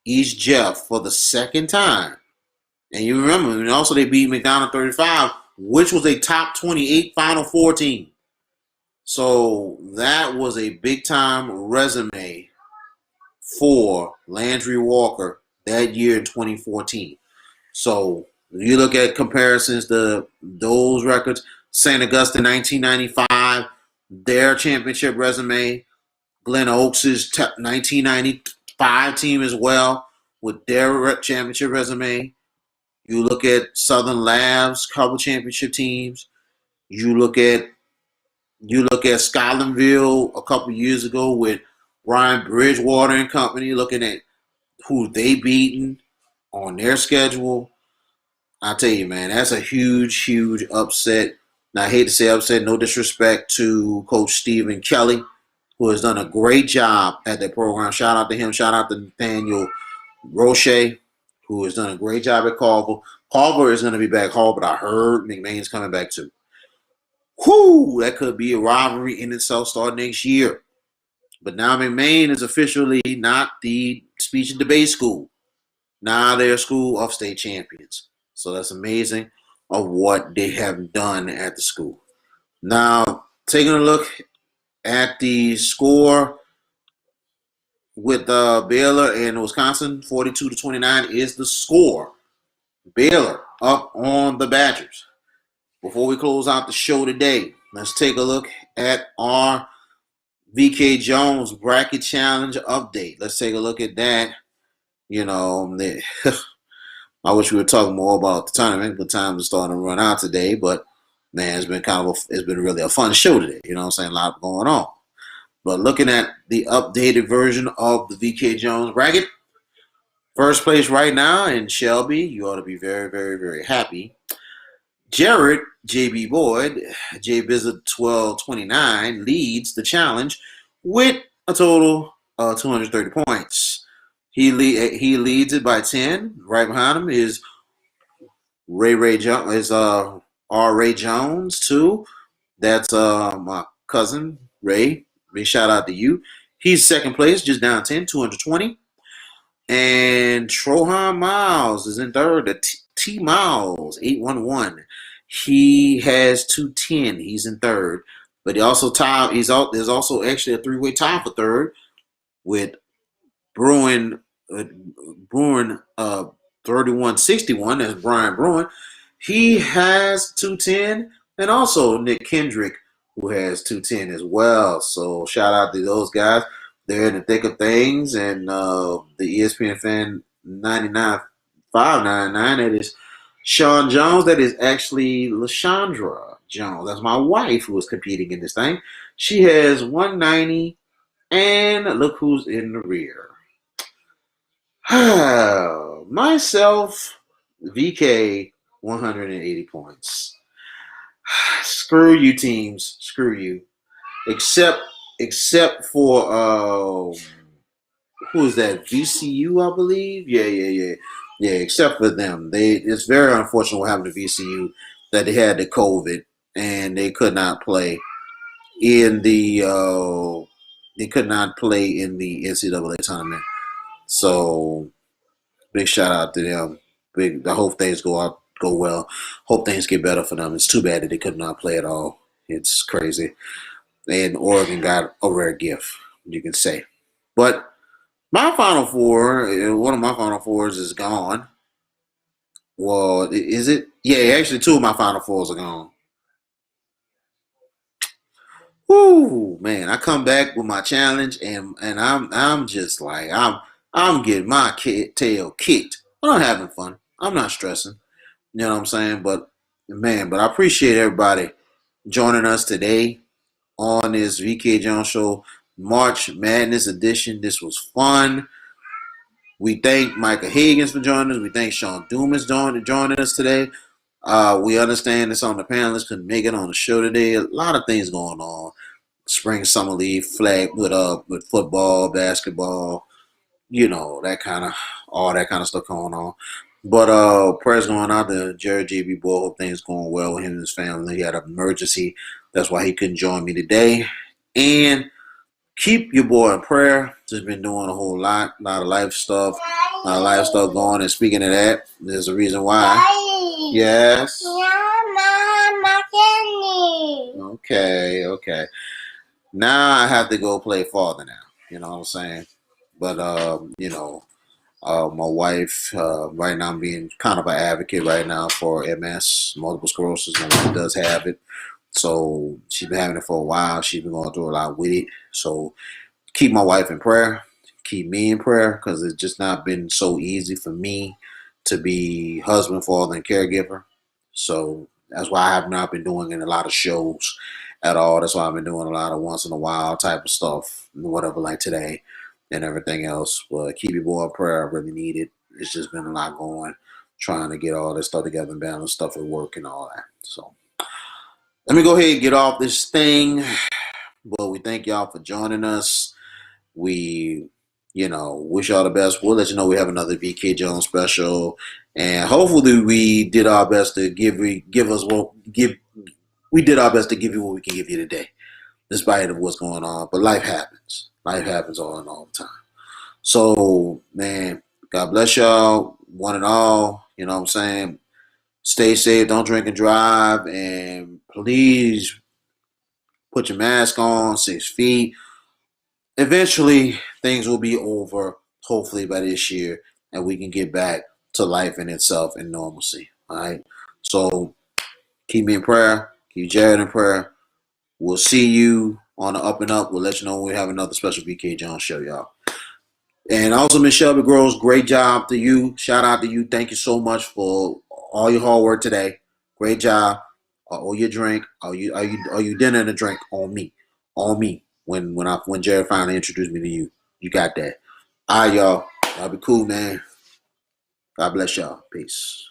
East Jeff for the second time. And you remember, and also they beat McDonald 35, which was a top 28 Final Four team. So that was a big time resume for Landry Walker that year in 2014. So you look at comparisons to those records, St. Augustine 1995, their championship resume, Glen Oaks' 1995 team as well with their championship resume. You look at Southern Labs couple championship teams. You look at Scotlandville a couple years ago with Brian Bridgewater and company, looking at who they beaten on their schedule. I tell you, man, that's a huge, huge upset. Now, I hate to say upset, no disrespect to Coach Stephen Kelly, who has done a great job at that program. Shout out to him. Shout out to Nathaniel Roche, who has done a great job at Carver. Carver is going to be back home, but I heard McMain's coming back too. Whoo, that could be a rivalry in itself starting next year. But now McMain is officially not the speech and debate school. Now they're a school of state champions. So that's amazing of what they have done at the school. Now, taking a look at the score with Baylor and Wisconsin, 42-29 is the score. Baylor up on the Badgers. Before we close out the show today, let's take a look at our VK Jones Bracket Challenge update. Let's take a look at that. You know, I wish we were talking more about the tournament, but time is starting to run out today. But man, it's been really a fun show today. You know what I'm saying? A lot going on. But looking at the updated version of the VK Jones bracket, first place right now in Shelby, you ought to be very, very, very happy. Jared JB Boyd, J Visit 1229 leads the challenge with a total of 230 points. He leads it by 10. Right behind him is Ray Jones. R. Ray Jones too. That's my cousin Ray. Big shout out to you. He's second place, just down 10, 220. And Trohan Miles is in third. T Miles 811. He has 210. He's in third. But there's also actually a three-way tie for third with Bruin 3161. That's Brian Bruin. He has 210, and also Nick Kendrick, who has 210 as well. So shout out to those guys. They're in the thick of things, and the ESPN fan 99599. That is Sean Jones. That is actually LaShandra Jones. That's my wife who is competing in this thing. She has 190, and look who's in the rear. Myself, VK, 180 points. Screw you, teams. Screw you. Except for who is that? VCU, I believe. Yeah. Except for them, it's very unfortunate what happened to VCU that they had the COVID and they could not play in the NCAA tournament. So big shout out to them. I hope things go well. Hope things get better for them. It's too bad that they could not play at all. It's crazy. And Oregon got a rare gift, you can say. But my Final Four, one of my Final Fours is gone. Well, is it? Yeah, actually, two of my Final Fours are gone. Woo, man! I come back with my challenge, and I'm just like I'm getting my tail kicked. I'm having fun. I'm not stressing. You know what I'm saying? But man, I appreciate everybody joining us today on this VK Jones Show March Madness edition. This was fun. We thank Micah Higgins for joining us. We thank Sean Dumas joining us today. We understand that some of the panelists couldn't make it on the show today. A lot of things going on. Spring summer league, flag with football, basketball, that kind of all that kind of stuff going on. But prayers going out to Jared JB Boy. Hope things going well with him and his family. He had an emergency. That's why he couldn't join me today. And keep your boy in prayer. Just been doing a whole lot of life stuff. A lot of life stuff going. And speaking of that, there's a reason why. Daddy. Yes. Okay. Now I have to go play father now. You know what I'm saying? But my wife, right now I'm being kind of an advocate right now for MS, multiple sclerosis. My wife does have it. So she's been having it for a while. She's been going through a lot with it. So keep my wife in prayer. Keep me in prayer because it's just not been so easy for me to be husband, father, and caregiver. So that's why I have not been doing a lot of shows at all. That's why I've been doing a lot of once in a while type of stuff, whatever, like today and everything else. But keep your boy in prayer. I really need it. It's just been a lot going, trying to get all this stuff together and balance stuff at work and all that. So let me go ahead and get off this thing. But we thank y'all for joining us. We, wish y'all the best. We'll let you know we have another VK Jones special. And hopefully we did our best to give you what we can give you today, despite of what's going on. But life happens. Life happens all the time. So, man, God bless y'all, one and all. You know what I'm saying? Stay safe. Don't drink and drive. And please put your mask on, 6 feet. Eventually, things will be over, hopefully by this year, and we can get back to life in itself and normalcy. All right? So keep me in prayer. Keep Jared in prayer. We'll see you on the up and up. We'll let you know when we have another special VK Jones show, y'all. And also, Miss Shelby Groves, great job to you. Shout out to you. Thank you so much for all your hard work today. Great job. Or your drink. Are you dinner and a drink on me? On me. When Jared finally introduced me to you. You got that. All right, y'all. Y'all be cool, man. God bless y'all. Peace.